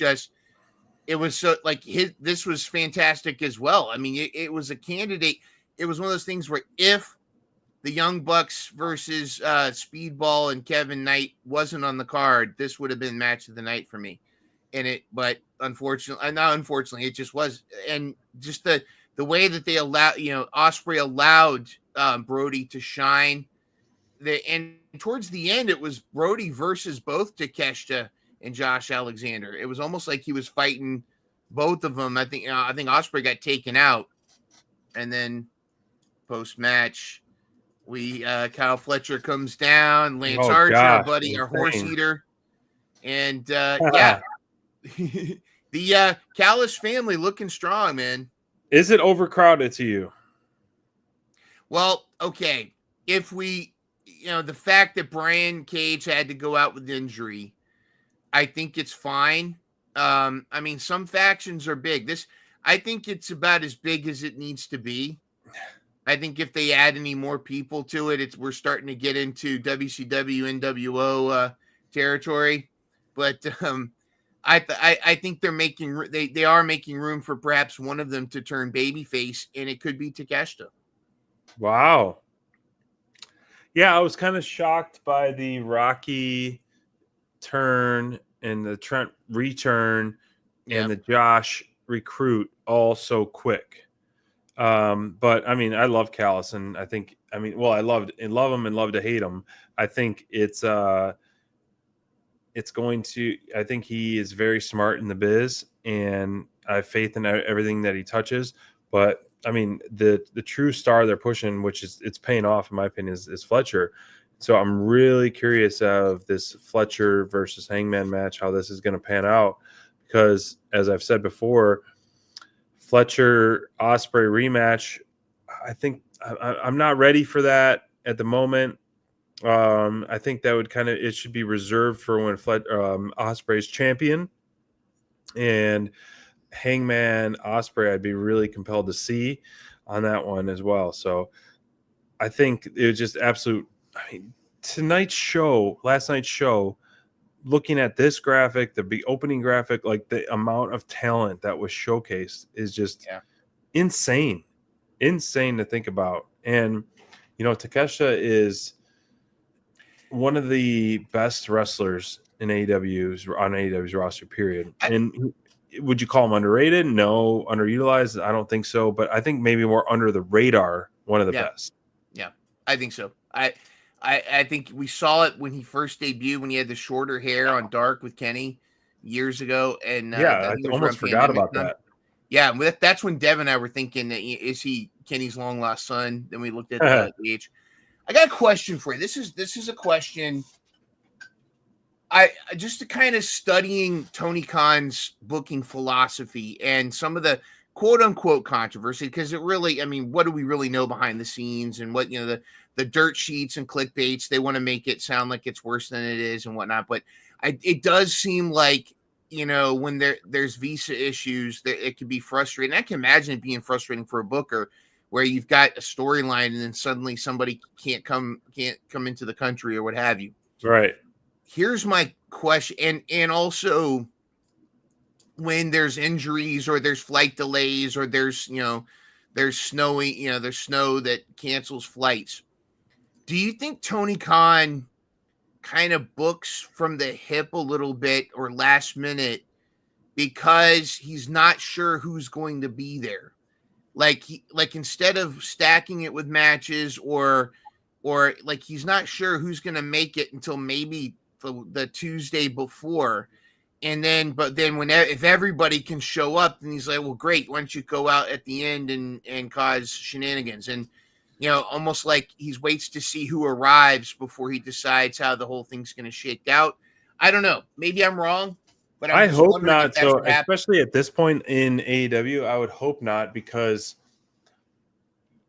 so like this was fantastic as well. It was a candidate. It was one of those things where if the Young Bucks versus Speedball and Kevin Knight wasn't on the card, this would have been match of the night for me. But unfortunately, it just was. And just the way that they allowed, Ospreay allowed Brody to shine. And towards the end, it was Brody versus both Takeshita and Josh Alexander. It was almost like he was fighting both of them. I think Ospreay got taken out, and then post match, Kyle Fletcher comes down, Lance Archer, our buddy, our horse eater, and the Callis family looking strong, man. Is it overcrowded to you? Well, okay, if we, the fact that Brian Cage had to go out with injury, I think it's fine. Some factions are big. I think it's about as big as it needs to be. I think if they add any more people to it, we're starting to get into WCW NWO territory. But I think they are making room for perhaps one of them to turn babyface, and it could be Takeshita. Wow. Yeah, I was kind of shocked by the Rocky turn and the Trent return and the Josh recruit all so quick. But I love Callis, and I think I love him and love to hate him. I think I think he is very smart in the biz, and I have faith in everything that he touches. But the true star they're pushing, which it's paying off in my opinion, is Fletcher. So I'm really curious of this Fletcher versus Hangman match, how this is going to pan out, because as I've said before, Fletcher Ospreay rematch, I think I'm not ready for that at the moment. I think that it should be reserved for when Ospreay's champion, and Hangman Ospreay I'd be really compelled to see on that one as well. So I think it was just absolute. Last night's show, looking at this graphic, the opening graphic, like the amount of talent that was showcased is just insane to think about. And Takeshita is one of the best wrestlers in AEW's roster, period. And would you call him underrated? No. Underutilized? I don't think so. But I think maybe more under the radar, one of the best. Yeah, I think so. I think we saw it when he first debuted, when he had the shorter hair on Dark with Kenny years ago. And I almost forgot about that. Yeah, that's when Dev and I were thinking that is he Kenny's long lost son? Then we looked at the age. I got a question for you. This is a question. I just kind of studying Tony Khan's booking philosophy and some of the quote unquote controversy, because it really, I mean, what do we really know behind the scenes and what, the dirt sheets and clickbaits, they want to make it sound like it's worse than it is and whatnot. But it does seem like, when there's visa issues, that it can be frustrating. I can imagine it being frustrating for a booker where you've got a storyline and then suddenly somebody can't come into the country or what have you. Right. Here's my question, and also when there's injuries or there's flight delays or there's there's snowy, there's snow that cancels flights. Do you think Tony Khan kind of books from the hip a little bit or last minute because he's not sure who's going to be there? Like instead of stacking it with matches or like he's not sure who's going to make it until maybe the Tuesday before. And then, if everybody can show up, then he's like, well, great. Why don't you go out at the end and cause shenanigans? And, almost like he waits to see who arrives before he decides how the whole thing's going to shake out. I don't know. Maybe I'm wrong, but I hope not. So, especially at this point in AEW, I would hope not, because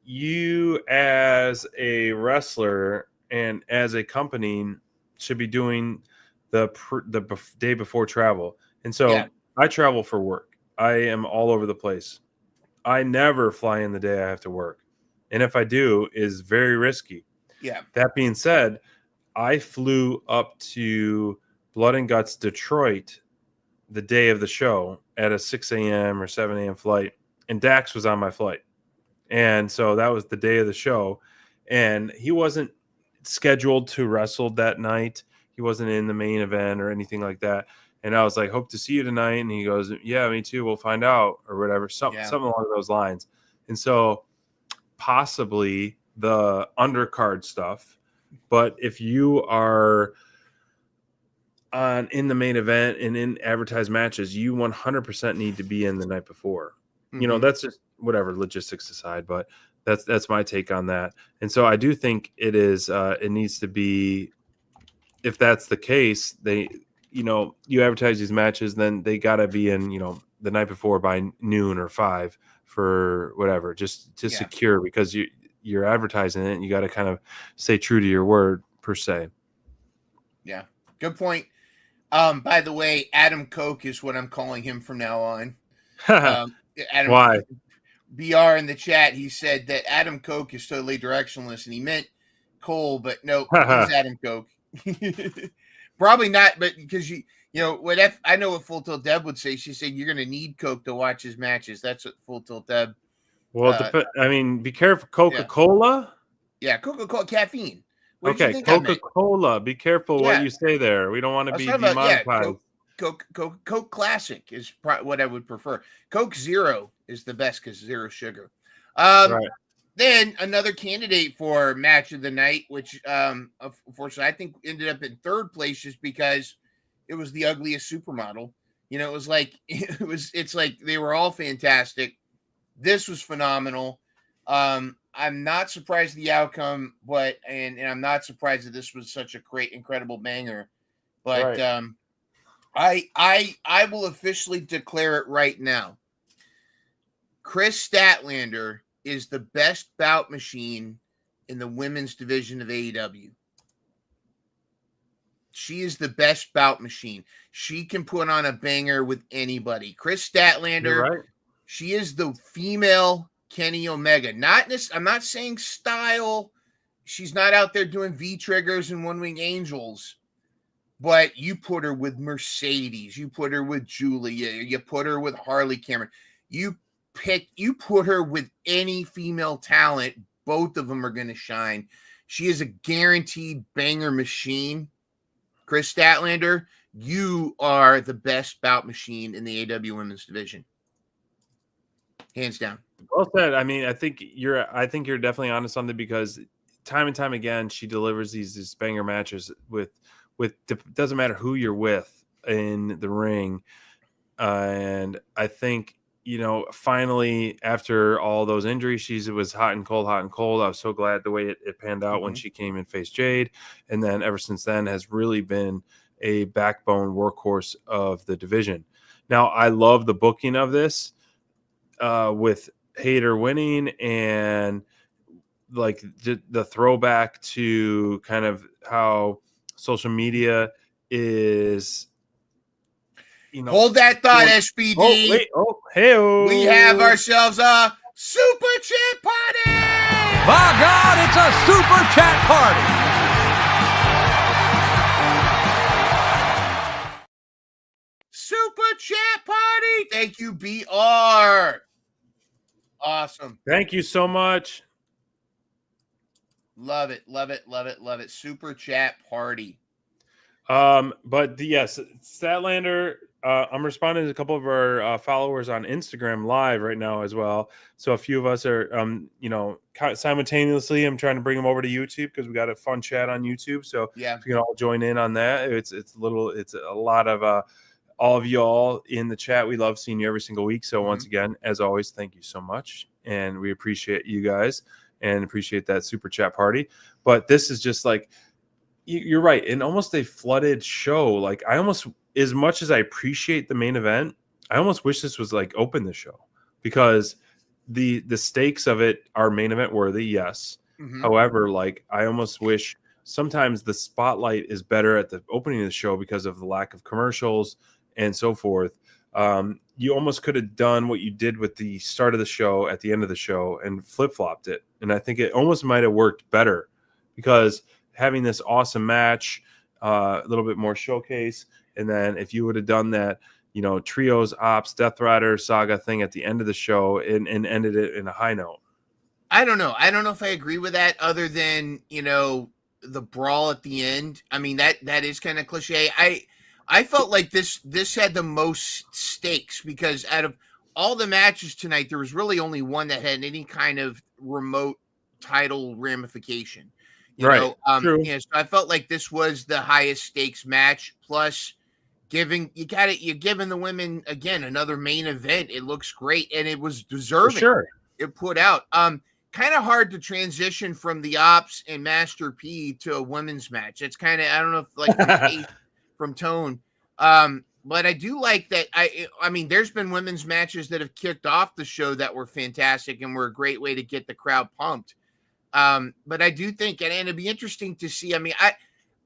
you as a wrestler and as a company should be doing the day before travel. And so I travel for work. I am all over the place. I never fly in the day I have to work. And if I do, is very risky. Yeah. That being said, I flew up to Blood and Guts, Detroit, the day of the show at a 6 a.m. or 7 a.m. flight. And Dax was on my flight. And so that was the day of the show. And he wasn't scheduled to wrestle that night. He wasn't in the main event or anything like that. And I was like, hope to see you tonight. And he goes, yeah, me too. We'll find out, or whatever. Something along those lines. And so possibly the undercard stuff. But if you are in the main event and in advertised matches, you 100% need to be in the night before. Mm-hmm. That's just whatever, logistics aside, but that's my take on that. And so I do think it is it needs to be, if that's the case, they you advertise these matches, then they got to be in the night before by noon or 5 for whatever, just to secure, because you're advertising it and you got to kind of stay true to your word per se. Yeah, good point. By the way, Adam Koch is what I'm calling him from now on. Adam, why? BR in the chat, he said that Adam Koch is totally directionless, and he meant Cole, but no, he's Adam Koch. Probably not, but because I know what Full Tilt Deb would say. She said you're going to need Koch to watch his matches. That's what Full Tilt Deb. Well, I mean, be careful. Coca-Cola. Yeah, Coca-Cola caffeine. Okay, Coca-Cola. Be careful what you say there. We don't want to be demonetized. Coke Classic is what I would prefer. Coke Zero is the best because zero sugar. Right. Then another candidate for match of the night, which unfortunately I think ended up in third place just because it was the ugliest supermodel. It's like they were all fantastic. This was phenomenal. I'm not surprised at the outcome, but and I'm not surprised that this was such a great, incredible banger. But I will officially declare it right now. Chris Statlander is the best bout machine in the women's division of AEW. She is the best bout machine. She can put on a banger with anybody. Chris Statlander, she is the female Kenny Omega. I'm not saying style. She's not out there doing V-triggers and one-wing angels. But you put her with Mercedes. You put her with Julia. You put her with Harley Cameron. You put her with any female talent. Both of them are going to shine. She is a guaranteed banger machine. Chris Statlander, you are the best bout machine in the AEW women's division. Hands down. Well said. I mean, I think you're definitely onto something, because time and time again, she delivers these banger matches with doesn't matter who you're with in the ring. And I think finally after all those injuries, it was hot and cold, hot and cold. I was so glad the way it panned out when she came and faced Jade. And then ever since then has really been a backbone workhorse of the division. Now, I love the booking of this with Hayter winning and like the throwback to kind of how social media is. Hold that thought, SBD. Oh, wait. Oh, hey-o. We have ourselves a super chat party. By God, it's a super chat party. Super chat party. Thank you, BR. Awesome. Thank you so much. Love it. Love it. Love it. Love it. Super chat party. But yes, Statlander, I'm responding to a couple of our followers on Instagram live right now as well. So a few of us are, simultaneously, I'm trying to bring them over to YouTube because we got a fun chat on YouTube. So yeah, if you can all join in on that, it's a lot of all of y'all in the chat. We love seeing you every single week. So once again, as always, thank you so much, and we appreciate you guys and appreciate that super chat party. But this is just like. You're right. In almost a flooded show, like I almost, as much as I appreciate the main event, I almost wish this was like open the show because the stakes of it are main event worthy. Yes. However, like I almost wish sometimes the spotlight is better at the opening of the show because of the lack of commercials and so forth. You almost could have done what you did with the start of the show at the end of the show and flip-flopped it. And I think it almost might have worked better because having this awesome match, a little bit more showcase. And then if you would have done that, trios, ops, Death Rider saga thing at the end of the show and ended it in a high note. I don't know. I don't know if I agree with that other than, the brawl at the end. I mean, that is kind of cliche. I felt like this had the most stakes because out of all the matches tonight, there was really only one that had any kind of remote title ramification. True. So I felt like this was the highest stakes match. Plus, you're giving the women again another main event. It looks great, and it was deserving. For sure. It put out. Kind of hard to transition from the Ops and Master P to a women's match. It's kind of I don't know if like from tone. But I do like that. I mean, there's been women's matches that have kicked off the show that were fantastic and were a great way to get the crowd pumped. But I do think, and it'd be interesting to see. I mean,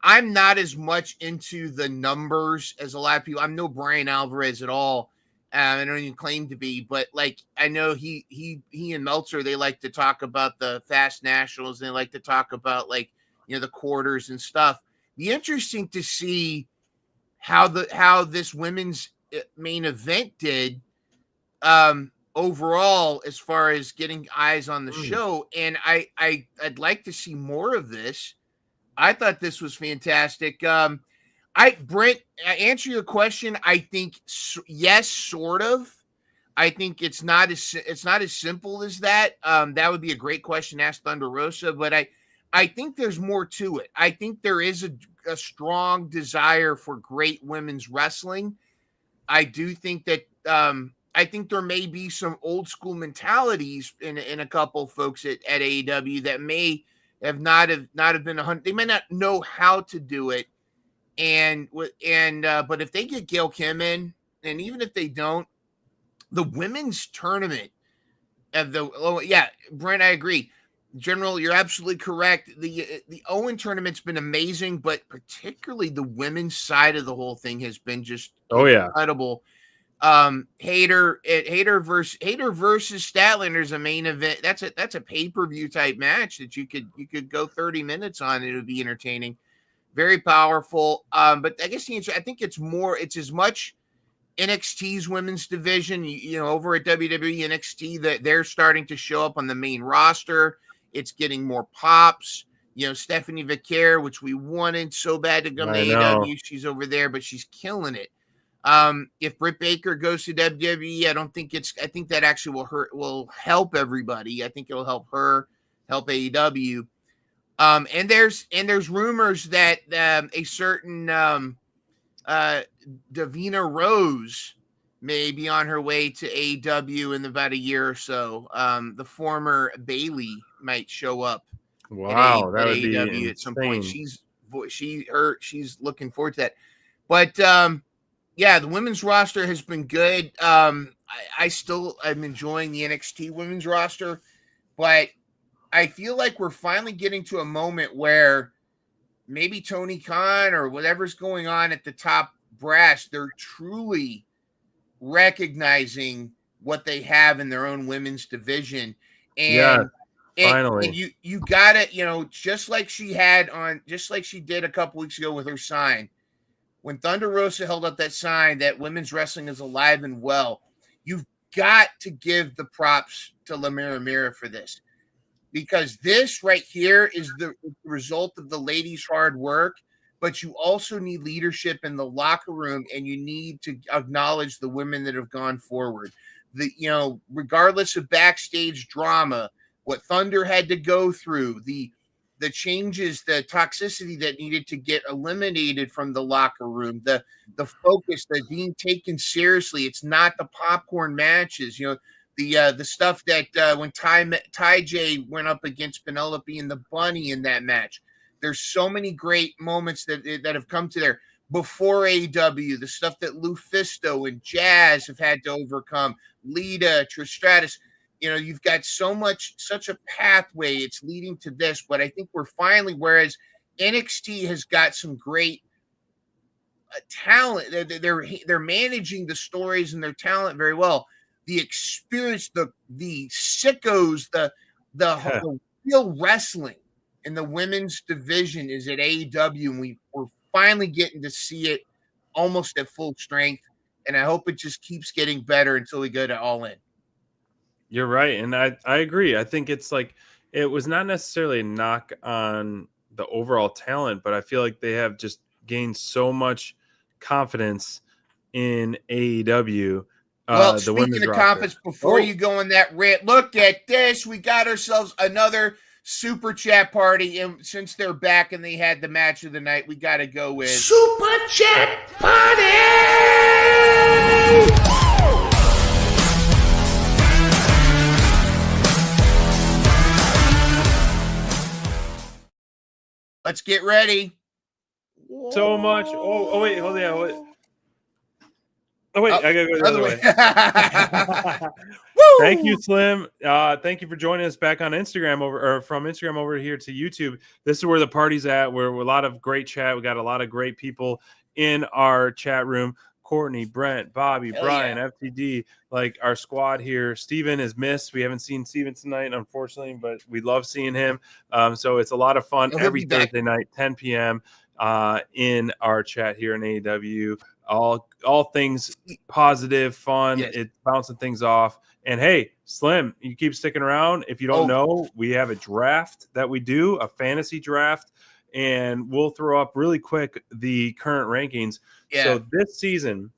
I'm not as much into the numbers as a lot of people. I'm no Brian Alvarez at all. I don't even claim to be, but like I know he and Meltzer, they like to talk about the fast nationals. They like to talk about like the quarters and stuff. Be interesting to see how this women's main event did. Overall, as far as getting eyes on the show, and I'd like to see more of this. I thought this was fantastic. Brent, answer your question. I think yes, sort of. I think it's not as simple as that. That would be a great question to ask Thunder Rosa, but I think there's more to it. I think there is a strong desire for great women's wrestling. I do think that. I think there may be some old school mentalities in a couple folks at AEW that may have not have been 100. They may not know how to do it, but if they get Gail Kim in, and even if they don't, the women's tournament Brent, I agree. General, you're absolutely correct. The Owen tournament's been amazing, but particularly the women's side of the whole thing has been just incredible. Hayter versus Statlander is a main event. That's a pay-per-view type match that you could go 30 minutes on. It would be entertaining, very powerful. But I guess I think it's as much NXT's women's division, over at WWE NXT, that they're starting to show up on the main roster. It's getting more pops. Stephanie Vicaire, which we wanted so bad to come to AEW, she's over there, but she's killing it. If Britt Baker goes to WWE, I think that actually will help everybody. I think it'll help her, help AEW. And there's rumors that a certain Davina Rose may be on her way to AEW in about a year or so. The former Bailey might show up. Wow, that would be AEW at some point. insane. She's looking forward to that. But yeah, the women's roster has been good. I'm enjoying the NXT women's roster, but I feel like we're finally getting to a moment where maybe Tony Khan or whatever's going on at the top brass, they're truly recognizing what they have in their own women's division. And finally, you gotta, just like she did a couple weeks ago with her sign. When Thunder Rosa held up that sign that women's wrestling is alive and well, you've got to give the props to Lamira Mira for this. Because this right here is the result of the ladies' hard work, but you also need leadership in the locker room, and you need to acknowledge the women that have gone forward. Regardless of backstage drama, what Thunder had to go through, the changes, the toxicity that needed to get eliminated from the locker room, the focus, the being taken seriously. It's not the popcorn matches, the stuff that when Ty J went up against Penelope and the Bunny in that match. There's so many great moments that have come to there before AEW, the stuff that Lufisto and Jazz have had to overcome, Lita, Trish Stratus. You've got such a pathway. It's leading to this, but I think we're finally, whereas NXT has got some great talent. They're managing the stories and their talent very well. The experience, the sickos, the real wrestling in the women's division is at AEW, and we're finally getting to see it almost at full strength. And I hope it just keeps getting better until we go to All In. You're right, and I agree. I think it's like it was not necessarily a knock on the overall talent, but I feel like they have just gained so much confidence in AEW. Well, speaking of confidence, before you go on that rant, look at this. We got ourselves another super chat party, and since they're back and they had the match of the night, we got to go with Super Chat Party! Let's get ready. So much. Oh wait, hold on. Wait. Oh wait, I gotta go the other way. Thank you, Slim. Thank you for joining us back on Instagram from Instagram over here to YouTube. This is where the party's at. We're a lot of great chat. We got a lot of great people in our chat room. Courtney, Brent, Bobby, Brian, FTD, like our squad here. Steven is missed. We haven't seen Steven tonight, unfortunately, but we love seeing him. So it's a lot of fun every Thursday night, 10 p.m. In our chat here in AEW. All things positive, fun. Yes. It's bouncing things off. And hey, Slim, you keep sticking around. If you don't know, we have a draft that we do, a fantasy draft, and we'll throw up really quick the current rankings. Yeah. So this season,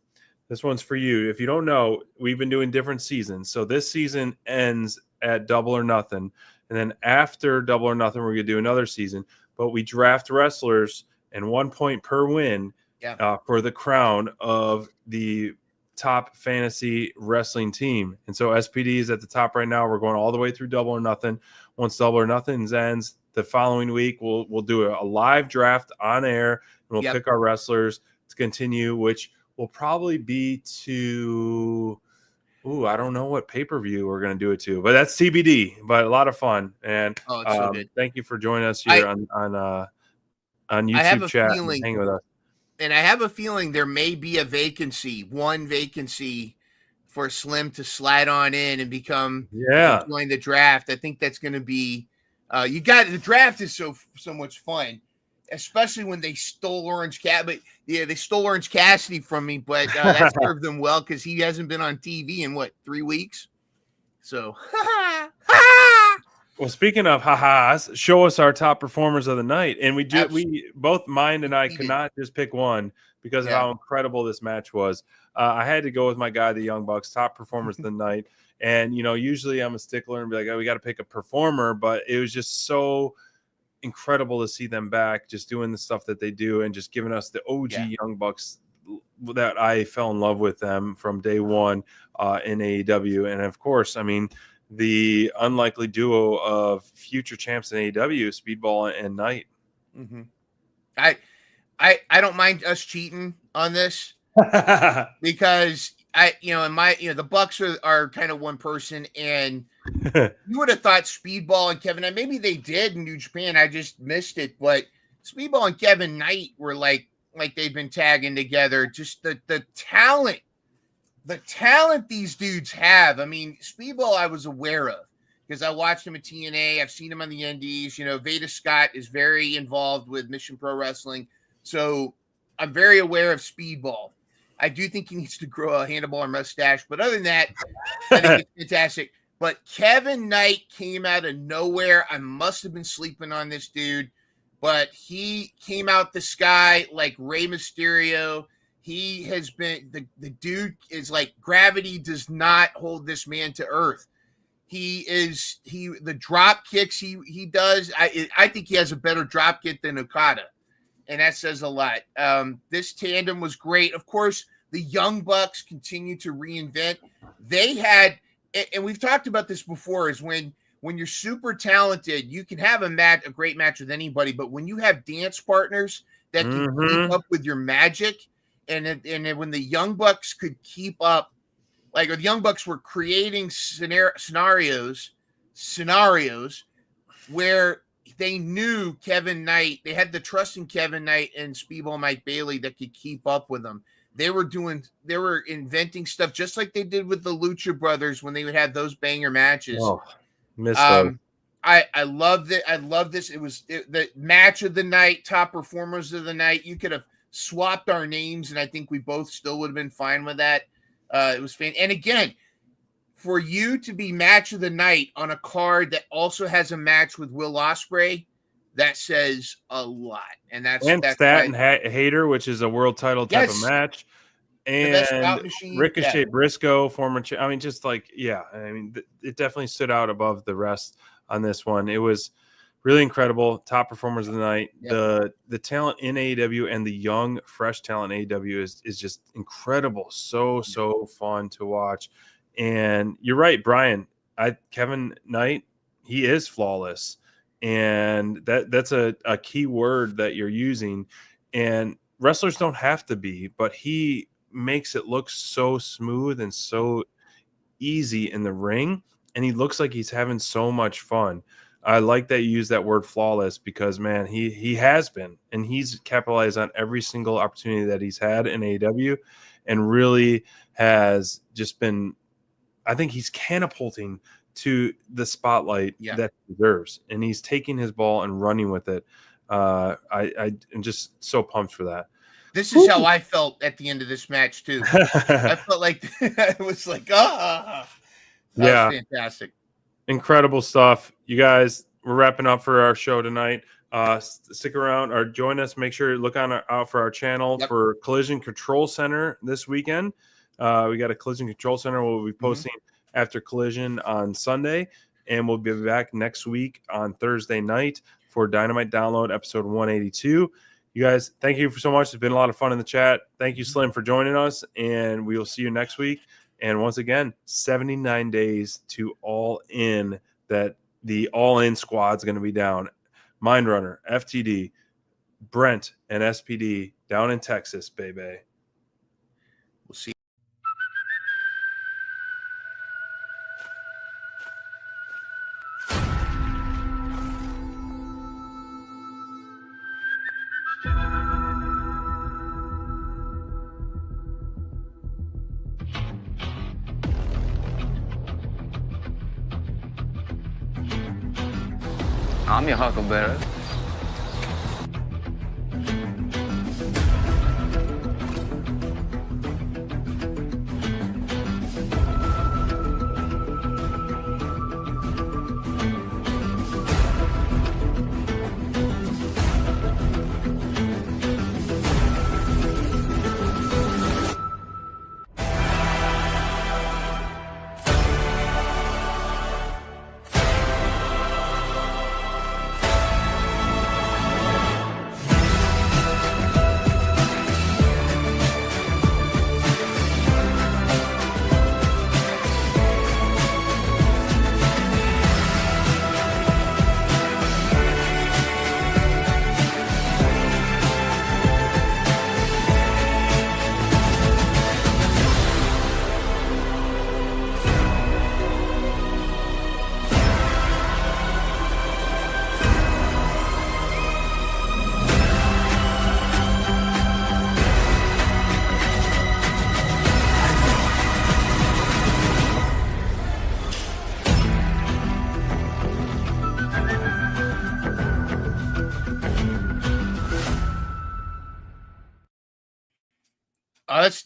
this one's for you. If you don't know, we've been doing different seasons. So this season ends at Double or Nothing. And then after Double or Nothing, we're going to do another season. But we draft wrestlers and 1 point per win for the crown of the top fantasy wrestling team. And so SPD is at the top right now. We're going all the way through Double or Nothing. Once Double or Nothing ends the following week, we'll do a live draft on air, and we'll pick our wrestlers to continue, which will probably be to I don't know what pay-per-view we're going to do it to, but that's CBD, but a lot of fun. And so good. Thank you for joining us here on YouTube chat and hanging with us. And I have a feeling there may be one vacancy for Slim to slide on in and become join the draft. I think that's going to be the draft is so much fun, especially when they stole Orange Cat. But they stole Orange Cassidy from me, but that served them well because he hasn't been on TV in 3 weeks. So, well, speaking of ha-has, show us our top performers of the night. And we both, Mind and I, could not just pick one because of how incredible this match was. I had to go with my guy, the Young Bucks, top performers of the night. And, usually I'm a stickler and be like, we got to pick a performer, but it was just so incredible to see them back, just doing the stuff that they do and just giving us the OG Young Bucks that I fell in love with them from day one in AEW. And of course, I mean, the unlikely duo of future champs in AEW, Speedball and Knight. Mm-hmm. I don't mind us cheating on this because the Bucks are kind of one person, and you would have thought Speedball and Kevin Knight, maybe they did in New Japan, I just missed it, but Speedball and Kevin Knight were like they've been tagging together. Just the talent these dudes have. I mean, Speedball I was aware of because I watched him at TNA. I've seen him on the Indies. Veda Scott is very involved with Mission Pro Wrestling. So I'm very aware of Speedball. I do think he needs to grow a handlebar mustache. But other than that, I think it's fantastic. But Kevin Knight came out of nowhere. I must have been sleeping on this dude. But he came out the sky like Rey Mysterio. He has been the dude is like gravity does not hold this man to earth. The drop kicks he does. I think he has a better drop kick than Okada, and that says a lot. This tandem was great. Of course, the Young Bucks continue to reinvent. They had, and we've talked about this before, is when you're super talented, you can have a great match with anybody, but when you have dance partners that can keep up with your magic, and when the Young Bucks could keep up, like the Young Bucks were creating scenarios where they knew Kevin Knight, they had the trust in Kevin Knight and Speedball Mike Bailey that could keep up with them. They were inventing stuff just like they did with the Lucha Brothers when they would have those banger matches. Oh, missed those. I loved it. I love this. It was the match of the night, top performers of the night. You could have swapped our names, and I think we both still would have been fine with that. It was fan. And again, for you to be match of the night on a card that also has a match with Will Ospreay, that says a lot. And that's Stat and Hater, which is a world title type of match. And Ricochet Briscoe, former. I mean, just like, yeah. I mean, it definitely stood out above the rest on this one. It was really incredible. Top performers of the night. Yep. The talent in AEW and the young, fresh talent in AEW is just incredible. So fun to watch. And you're right, Brian. Kevin Knight, he is flawless. And that's a key word that you're using. And wrestlers don't have to be, but he makes it look so smooth and so easy in the ring. And he looks like he's having so much fun. I like that you use that word flawless because, man, he has been, and he's capitalized on every single opportunity that he's had in AEW and really has just been, I think he's catapulting to the spotlight that he deserves, and he's taking his ball and running with it. I am just so pumped for that. This is how I felt at the end of this match too. I felt like it was like, that was fantastic. Incredible stuff. You guys, we're wrapping up for our show tonight. Stick around or join us. Make sure you look out for our channel for Collision Control Center this weekend. We got a Collision Control Center we'll be posting after Collision on Sunday, and we'll be back next week on Thursday night for Dynamite Download episode 182. You guys, thank you for so much. It's been a lot of fun in the chat. Thank you, Slim, for joining us, and we will see you next week. And once again, 79 days to All In, that the All In squad's going to be down. Mindrunner, FTD, Brent, and SPD down in Texas, baby. We'll see. I'm your huckleberry. That's